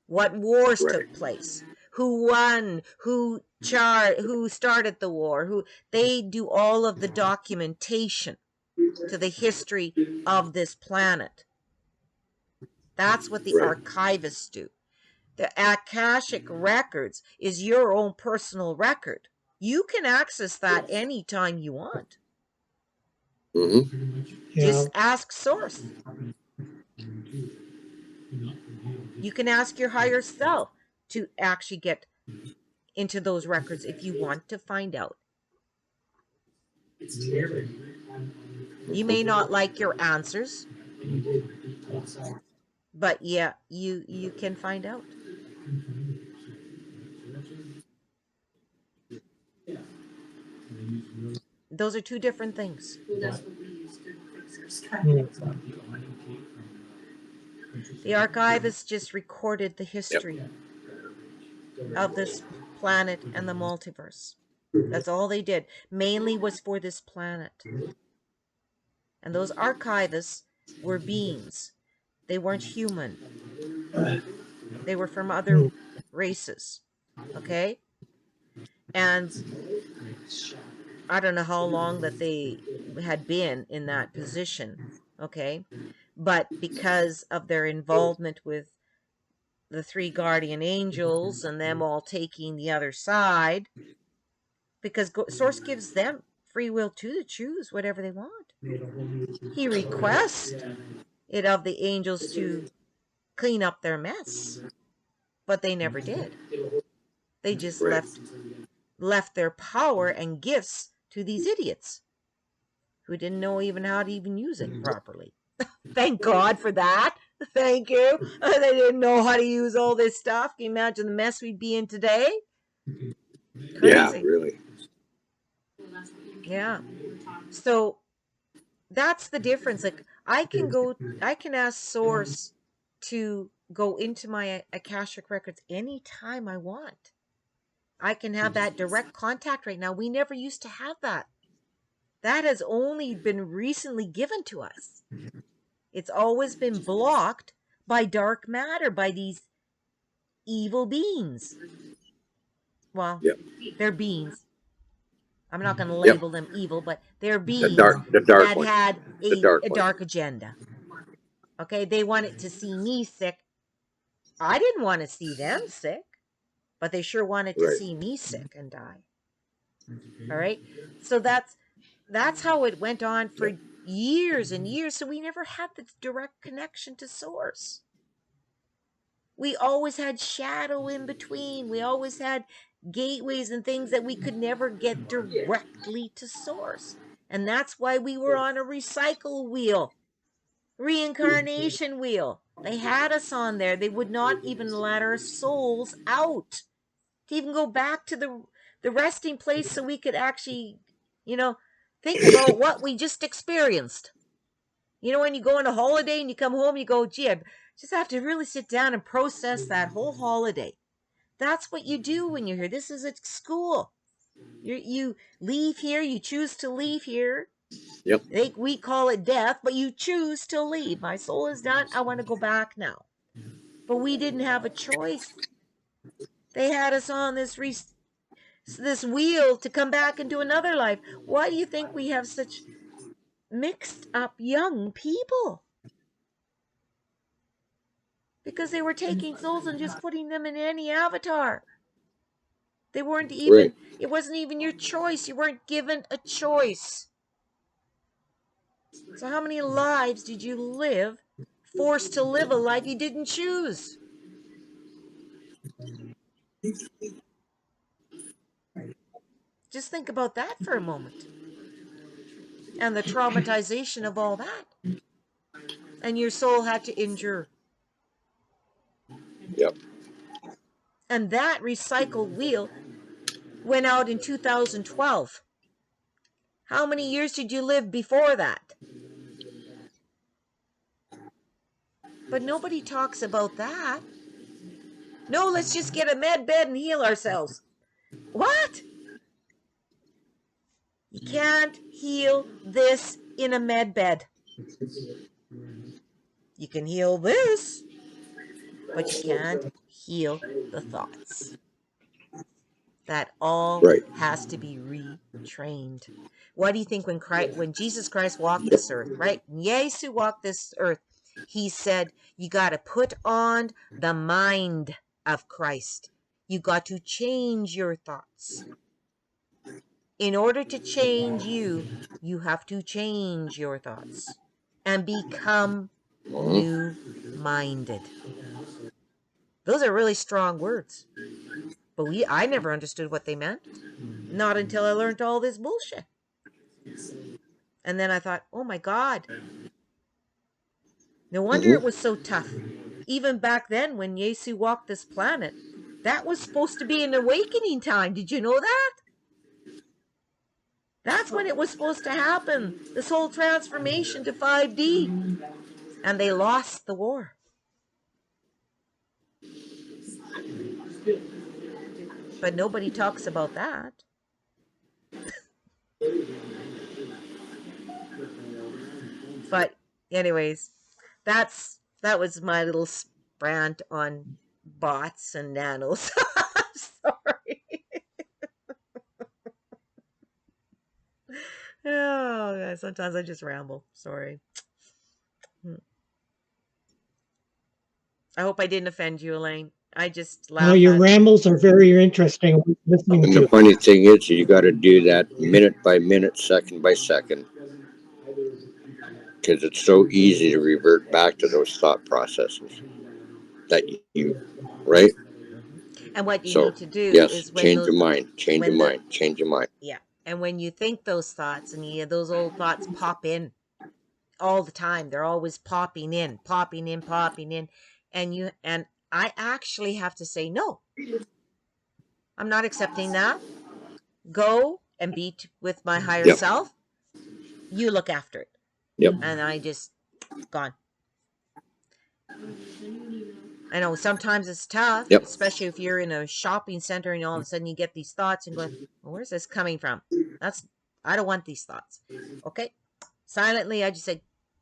what wars Right. took place, who won, who started the war, who they do all of the documentation to the history of this planet. That's what the Right. archivists do. The Akashic Records is your own personal record. You can access that anytime you want. Hmm. Just Yeah. ask Source. You can ask your higher self to actually get into those records if you want to find out. You may not like your answers, but yeah, you can find out. Those are two different things. The archivists just recorded the Yep. history of this planet and the multiverse. That's all they did. Mainly was for this planet. And those archivists were beings. They weren't human. They were from other races. Okay? And I don't know how long that they had been in that position. Okay? But because of their involvement with the three guardian angels and them all taking the other side, because Source gives them free will to choose whatever they want. He requests it of the angels to clean up their mess, but they never did. They just Right. left their power and gifts to these idiots who didn't know even how to even use it properly. Thank God for that. Thank you. They didn't know how to use all this stuff. Can you imagine the mess we'd be in today? Yeah. Crazy. Really. Yeah. So that's the difference. Like I can ask Source to go into my Akashic records anytime I want. I can have that direct contact right now. We never used to have that. That has only been recently given to us. It's always been blocked by dark matter, by these evil beings. Well, Yep. they're beings. I'm not going to Yep. label them evil, but they're The beings dark. The dark that one. had The dark a one. dark agenda. Okay, they wanted to see me sick. I didn't want to see them sick, but they sure wanted to Right. see me sick and die. All right, so that's how it went on for years and years. So we never had the direct connection to source. We always had shadow in between. We always had gateways and things that we could never get directly to source. And that's why we were on a recycle wheel, reincarnation wheel. They had us on there. They would not even let our souls out to even go back to the resting place so we could actually, think about what we just experienced. When you go on a holiday and you come home, you go, gee, I just have to really sit down and process that whole holiday. That's what you do when you're here. This is at school. You leave here, you choose to leave here. Yep. We call it death, but you choose to leave. My soul is done. I want to go back now. But we didn't have a choice. They had us on this wheel to come back into another life. Why do you think we have such mixed up young people? Because they were taking souls and just putting them in any avatar. They weren't even, Right. it wasn't even your choice. You weren't given a choice. So how many lives did you live, forced to live a life you didn't choose? Just think about that for a moment. And the traumatization of all that. And your soul had to endure. Yep. And that recycled wheel went out in 2012. How many years did you live before that? But nobody talks about that. No, let's just get a med bed and heal ourselves. What? You can't heal this in a med bed. You can heal this, but you can't heal the thoughts. That all Right. has to be retrained. What do you think when Jesus Christ walked Yep. this earth, right? Yesu walked this earth. He said, you got to put on the mind of Christ. You got to change your thoughts. In order to change you, you have to change your thoughts and become Mhm. new minded. Those are really strong words. But I never understood what they meant. Not until I learned all this bullshit. And then I thought, oh my God, no wonder it Mhm. was so tough. Even back then when Yesu walked this planet, that was supposed to be an awakening time. Did you know that? That's when it was supposed to happen. This whole transformation to 5D. And they lost the war. But nobody talks about that. But anyways, that was my little rant on bots and nanos. Sorry. Oh, yeah, sometimes I just ramble. Sorry. I hope I didn't offend you, Elaine. I just laugh Your at. rambles are very interesting listening And the to. funny thing is, you got to do that minute by minute, second by second, because it's so easy to revert back to those thought processes that you, right? Mhm. And what you So, need to do yes, is change your mind, change your when the, mind, change your mind. yeah, and when you think those thoughts and those old thoughts pop in all the time, they're always popping in, popping in, popping in, and I actually have to say no. I'm not accepting that. Go and be with my higher Yep. self. You look after it. Yep. And I just gone. I know sometimes it's tough, Yep. especially if you're in a shopping center and all of a sudden you get these thoughts and going, well, where's this coming from? I don't want these thoughts. Okay. Silently, I just say,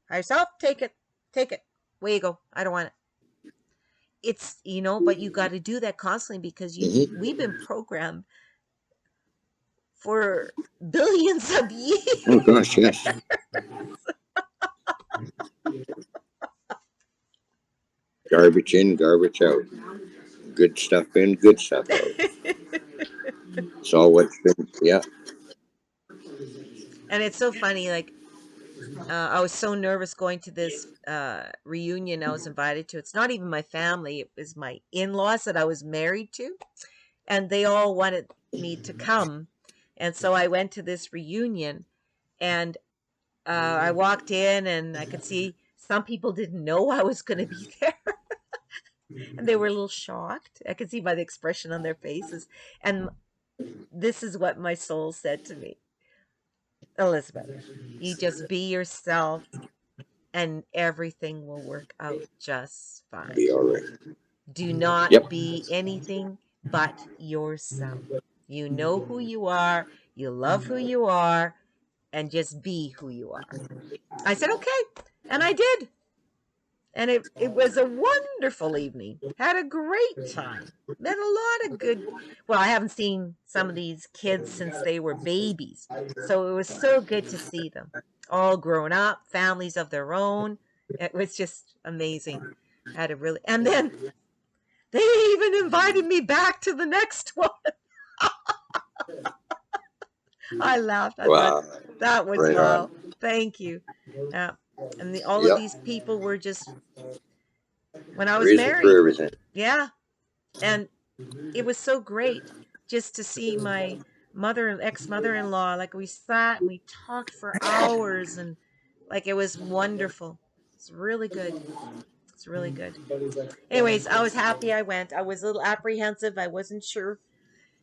higher self, take it, take it. Away you go. I don't want it. It's, but you got to do that constantly because Hmm. we've been programmed for billions of years. Oh gosh, yes. Garbage in, garbage out. Good stuff in, good stuff out. It's all what's been, yeah. And it's so funny, like, I was so nervous going to this reunion I was invited to. It's not even my family, it was my in-laws that I was married to, and they all wanted me to come. And so I went to this reunion, and I walked in, and I could see some people didn't know I was going to be there. And they were a little shocked. I could see by the expression on their faces. And this is what my soul said to me: Elizabeth, you just be yourself and everything will work out just fine. Be all right. Do not Yep. be anything but yourself. You know who you are, you love who you are, and just be who you are. I said, okay. And I did. And it was a wonderful evening. Had a great time. Met a lot of good. Well, I haven't seen some of these kids since they were babies. So it was so good to see them. All grown up, families of their own. It was just amazing. Had a really. And then they even invited me back to the next one. I laughed. I thought, Wow. that was Right wow. on. Thank you. And all of Yep. these people were just when I was Reason for married. everything. Yeah. And it was so great just to see my ex-mother-in-law. Like, we sat and we talked for hours, and like, it was wonderful. It's really good. It's really good. Anyways, I was happy I went. I was a little apprehensive. I wasn't sure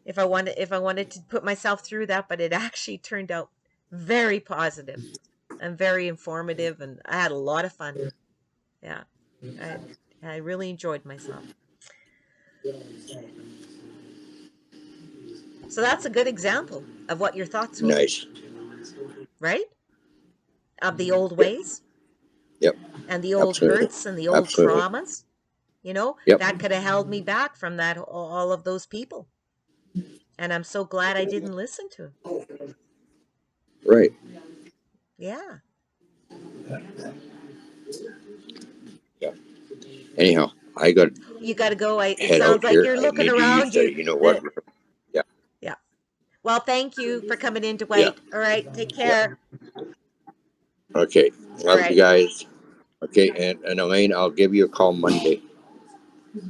if I wanted to put myself through that, but it actually turned out very positive and very informative, and I had a lot of fun. Yeah. I I really enjoyed myself. So that's a good example of what your thoughts will be, Nice. right? Of the old Yep. ways Yep. and the old Absolutely. hurts and the old Absolutely. traumas, Yep. that could have held me back from that, all of those people. And I'm so glad I didn't listen to him. Right. Yeah. Yeah. Anyhow, I got You got to go. It head sounds out like here. you're I looking need to use around the, you. you know what? Yeah. Yeah. Well, thank you for coming in, Yeah. Dwight. All right. Take Yeah. care. Okay. All Love you right. guys. Okay. And Elaine, I'll give you a call Monday.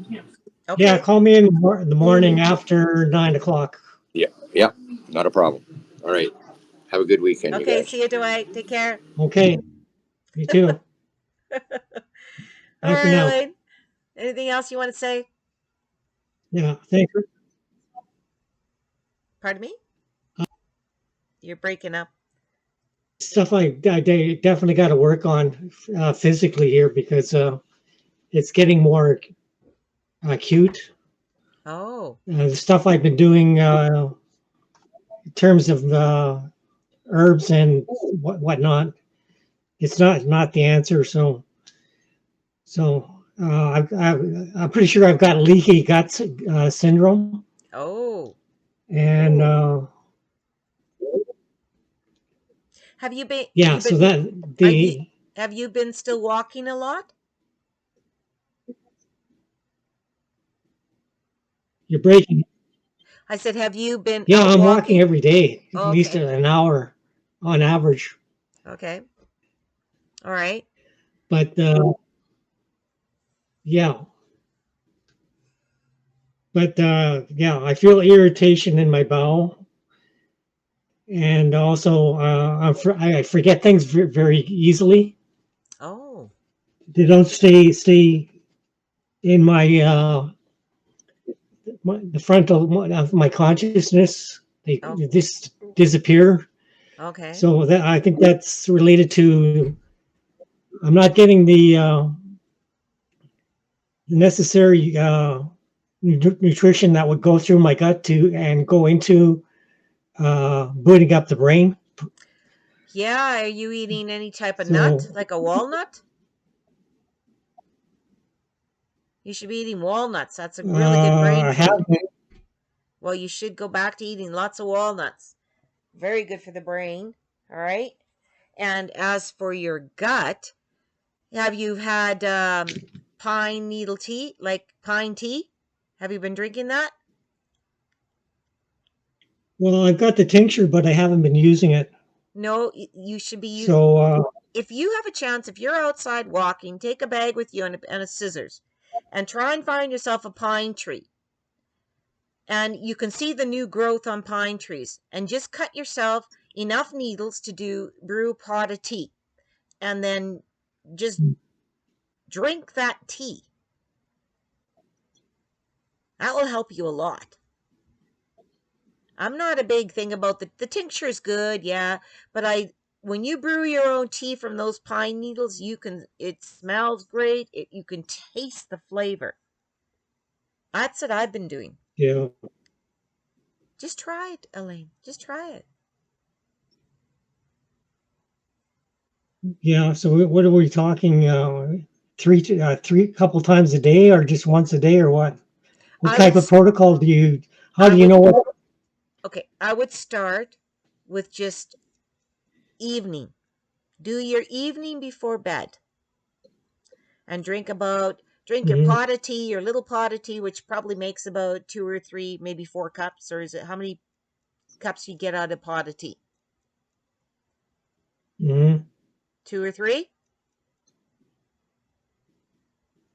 Yeah, Okay. call me in the morning after 9 o'clock. Yeah. Yeah. Not a problem. All right. Have a good weekend, you Okay. guys. See you, Dwight. Take care. Okay, you too. All Bye for right, now. Elaine. Anything else you want to say? Yeah, thanks. Pardon me? You're breaking up. Stuff I definitely got to work on physically here because it's getting more acute. Oh. The stuff I've been doing in terms of herbs and whatnot, it's not the answer. I'm pretty sure I've got leaky gut syndrome, Oh. and Have you been yeah, you've so been that are you the have you been still walking a lot? you're breaking. I said, have you been Yeah, out I'm walking walking? every day, at least Okay. an hour on average. Okay. All right. But yeah, but yeah, I feel irritation in my bowel, and also I forget things very easily. Oh. They don't stay in the frontal of my consciousness. They Oh. just disappear. Okay. So that I think that's related to I'm not getting the necessary nutrition that would go through my gut to and go into booting up the brain. Yeah, are you eating any type of nut, So like a walnut? You should be eating walnuts. That's a really good brain I have food. Well, you should go back to eating lots of walnuts. Very good for the brain. All right. And as for your gut, have you had pine needle tea, like pine tea. Have you been drinking that? Well, I've got the tincture, but I haven't been using it. No, you should be. So, If you have a chance, if you're outside walking, take a bag with you and a scissors, and try and find yourself a pine tree. And you can see the new growth on pine trees, and just cut yourself enough needles to brew a pot of tea, and then just drink that tea. That will help you a lot. I'm not a big thing about the tincture is good, yeah, but when you brew your own tea from those pine needles, it smells great. You can taste the flavor. That's what I've been doing. yeah, Just try it, Elaine. Just try it. yeah. So, what are we talking? Three couple times a day, or just once a day, or what? What I would type of protocol do you? How I do you would know what? okay, I would start with just evening. Do your evening before bed, and drink your Mhm, pot of tea, your little pot of tea, which probably makes about 2 or 3, maybe 4 cups, or is it how many cups you get out of a pot of tea? mhm. 2 or 3?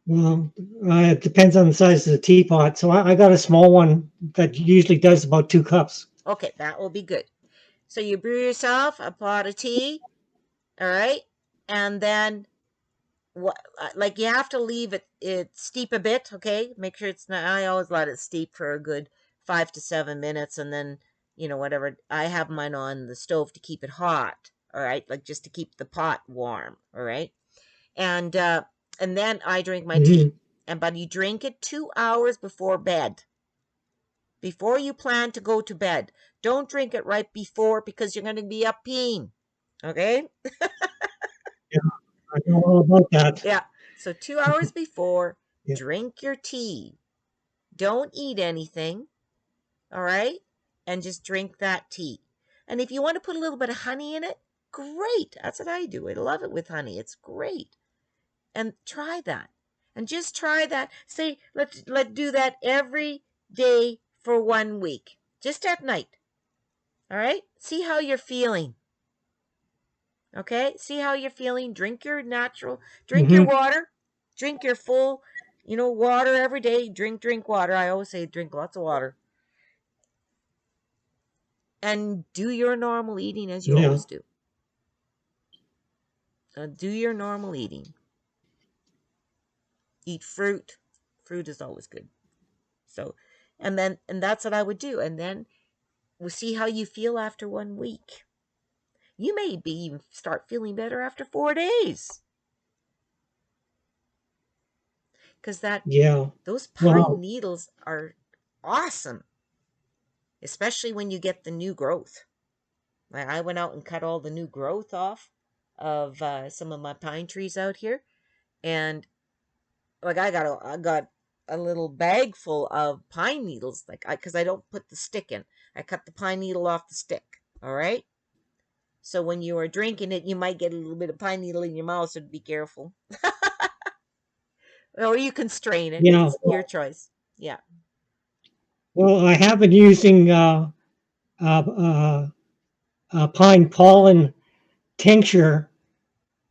Well, it depends on the size of the teapot. So, I got a small one that usually does about 2 cups. Okay, that will be good. So you brew yourself a pot of tea, all right, and then what? Like you have to leave it steep a bit, okay? Make sure it's not. I always let it steep for a good 5 to 7 minutes, and then whatever. I have mine on the stove to keep it hot, all right, like just to keep the pot warm, all right, and uh, and then I drink my tea, Hmm. but you drink it 2 hours before bed. Before you plan to go to bed. Don't drink it right before because you're going to be up peeing. Okay? Yeah, I know all about that. Yeah. So 2 hours before, Yeah. drink your tea. Don't eat anything. All right? And just drink that tea. And if you want to put a little bit of honey in it, great. That's what I do. I love it with honey. It's great. And try that. And just try that. Say, let's do that every day for 1 week. Just at night. All right? See how you're feeling. Okay? See how you're feeling. Drink your drink your Hmm. water. Drink your full, water every day. Drink water. I always say drink lots of water. And do your normal eating as you Yeah. always do. Do your normal eating. Eat fruit. Fruit is always good. So, and that's what I would do. And then we'll see how you feel after 1 week. You may be even start feeling better after 4 days. Because Yeah. those pine Well, needles are awesome, especially when you get the new growth. Like I went out and cut all the new growth off of some of my pine trees out here, and like I got a little bag full of pine needles, like because I don't put the stick in. I cut the pine needle off the stick. All right. So when you are drinking it, you might get a little bit of pine needle in your mouth, so be careful. Or you can strain it. yeah. It's your choice. Yeah. Well, I have been using uh, uh, pine pollen tincture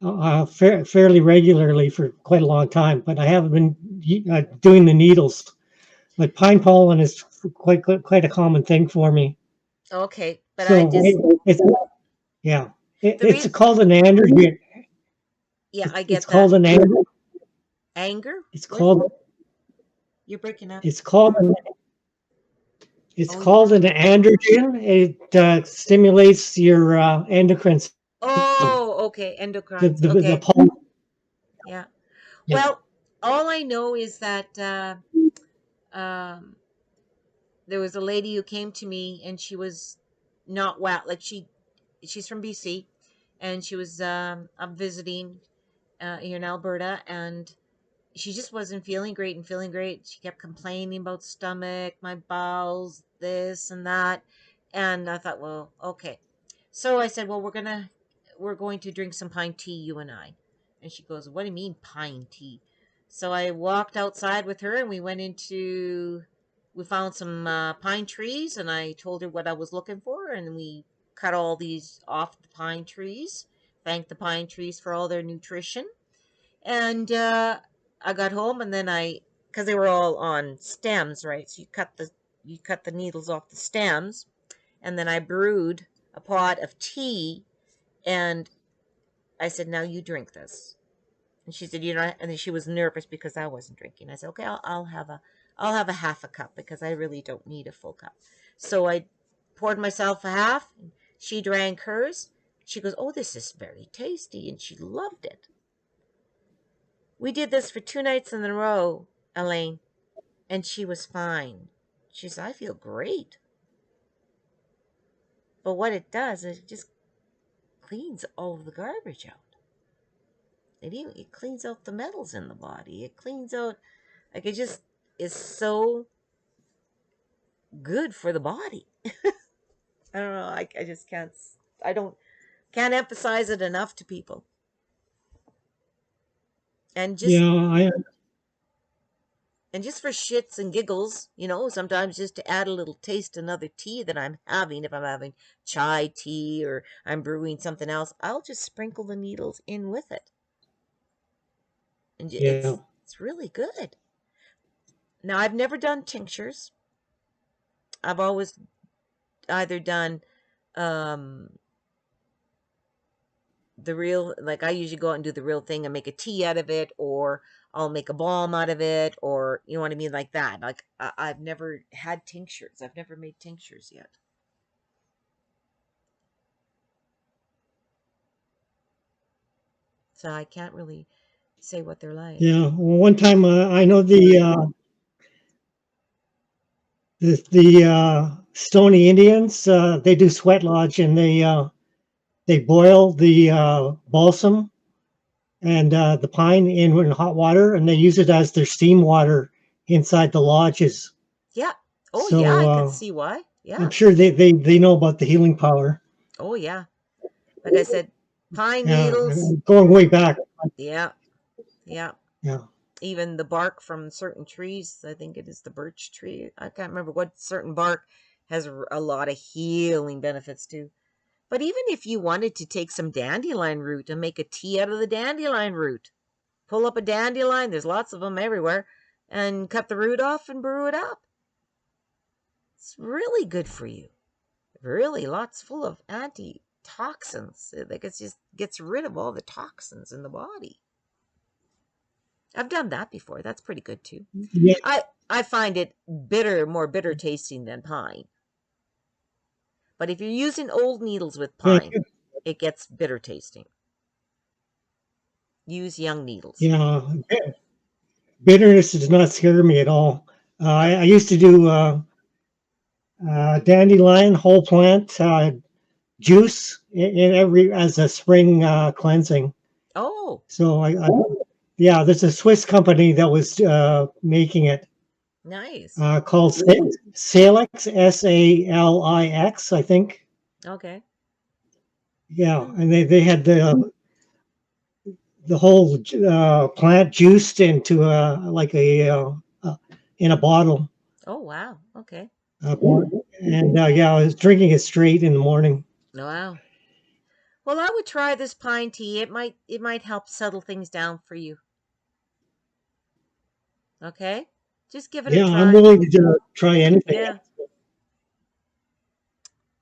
fairly regularly for quite a long time, but I haven't been doing the needles. But pine pollen is quite a common thing for me. Okay, but I So just it's yeah, the it's reason. called an androgen. Yeah, I It's get that. called an androgen. Anger? It's What? called You're breaking up. it's called an it's Oh, called an androgen. It stimulates your endocrine system. oh, okay. The Endocrines. the, the Okay. pollen. Yeah. Yeah. Well, all I know is that um, there was a lady who came to me and she was not well. Like she's from BC, and she was up visiting here in Alberta, and she just wasn't feeling great and feeling great. She kept complaining about stomach, my bowels, this and that. And I thought, well, okay. So I said, well, we're going to drink some pine tea, you and I. And she goes, what do you mean pine tea? So I walked outside with her, and we found some pine trees, and I told her what I was looking for, and we cut all these off the pine trees, thanked the pine trees for all their nutrition. And I got home, and then because they were all on stems, right? So you cut the needles off the stems, and then I brewed a pot of tea, and I said, "Now you drink this." And she said, "You know," and then she was nervous because I wasn't drinking. I said, "Okay, I'll have a half a cup because I really don't need a full cup." So I poured myself a half. She drank hers. She goes, "Oh, this is very tasty," and she loved it. We did this for 2 nights in a row, Elaine, and she was fine. She said, "I feel great." But what it does is it just cleans all of the garbage out. It cleans out the metals in the body. It cleans out, like, it just is so good for the body. I don't know. I just can't. I don't can't emphasize it enough to people. And just Yeah, and just for shits and giggles, sometimes just to add a little taste to another tea that I'm having. If I'm having chai tea or I'm brewing something else, I'll just sprinkle the needles in with it, and yeah, it's really good. Now I've never done tinctures. I've always either done um the real, like, I usually go out and do the real thing and make a tea out of it, or I'll make a balm out of it, or you know what I mean, like that. Like, I've never had tinctures. I've never made tinctures yet. So I can't really say what they're like. yeah. Well, one time I know the Stony Indians, they do sweat lodge, and they boil the balsam and the pine in hot water, and they use it as their steam water inside the lodges. Yeah. Oh yeah, So I can see why. I'm Yeah. sure they know about the healing power. Oh yeah. Like I said, pine Yeah, needles. and going way back. Yeah. Yeah. Yeah, Even the bark from certain trees, I think it is the birch tree. I can't remember what certain bark has a lot of healing benefits too. But even if you wanted to take some dandelion root and make a tea out of the dandelion root, pull up a dandelion, there's lots of them everywhere, and cut the root off and brew it up. It's really good for you. Really, lots full of antitoxins. Like, it just gets rid of all the toxins in the body. I've done that before. That's pretty good too. yeah, I find it more bitter tasting than pine. But if you're using old needles with yeah, pine, it gets bitter tasting. Use young needles. yeah. Bitterness does not scare me at all. No. I used to do dandelion whole plant juice in every as a spring cleansing. Oh, So yeah, there's a Swiss company that was making it nice. called Salix, Salix, I think. Okay. Yeah, and they had the whole plant juiced into like in a bottle. Oh, wow. Okay. Uh, and yeah, I was drinking it straight in the morning. Wow. Well, I would try this pine tea. It might help settle things down for you. Okay? Just give it a Yeah, I'm try. willing to try anything. Yeah.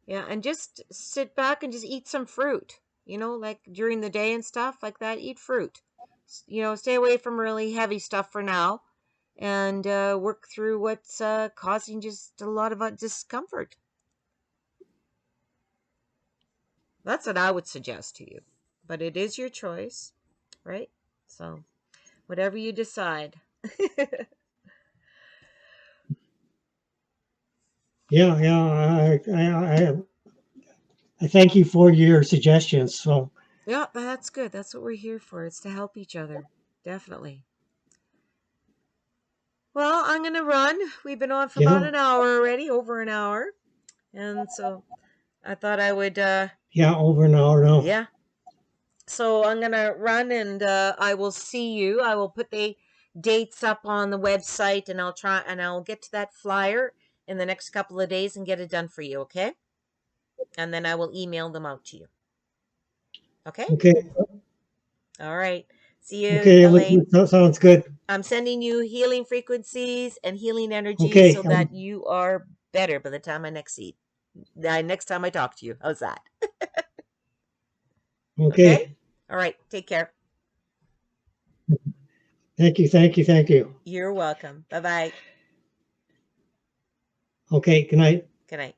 Yeah, and just sit back and just eat some fruit. Like during the day and stuff like that, eat fruit. Stay away from really heavy stuff for now, and work through what's causing just a lot of discomfort. That's what I would suggest to you. But it is your choice, right? So, whatever you decide. Yeah, yeah. I thank you for your suggestions. So Yeah, that's good. That's what we're here for. It's to help each other. Definitely. Well, I'm going to run. We've been on for about yeah, an hour already, over an hour. And so I thought I would, yeah, over an hour now. yeah. So I'm going to run, and I will see you. I will put the dates up on the website, and I'll get to that flyer in the next couple of days and get it done for you, okay? And then I will email them out to you. Okay? Okay. All right. See you, Okay. Elaine. That sounds good. I'm sending you healing frequencies and healing energies Okay. so that you are better by the time I next time I talk to you. How's that? Okay. All right. Take care. Thank you. Thank you. Thank you. You're welcome. Bye-bye. Okay. Good night. Good night.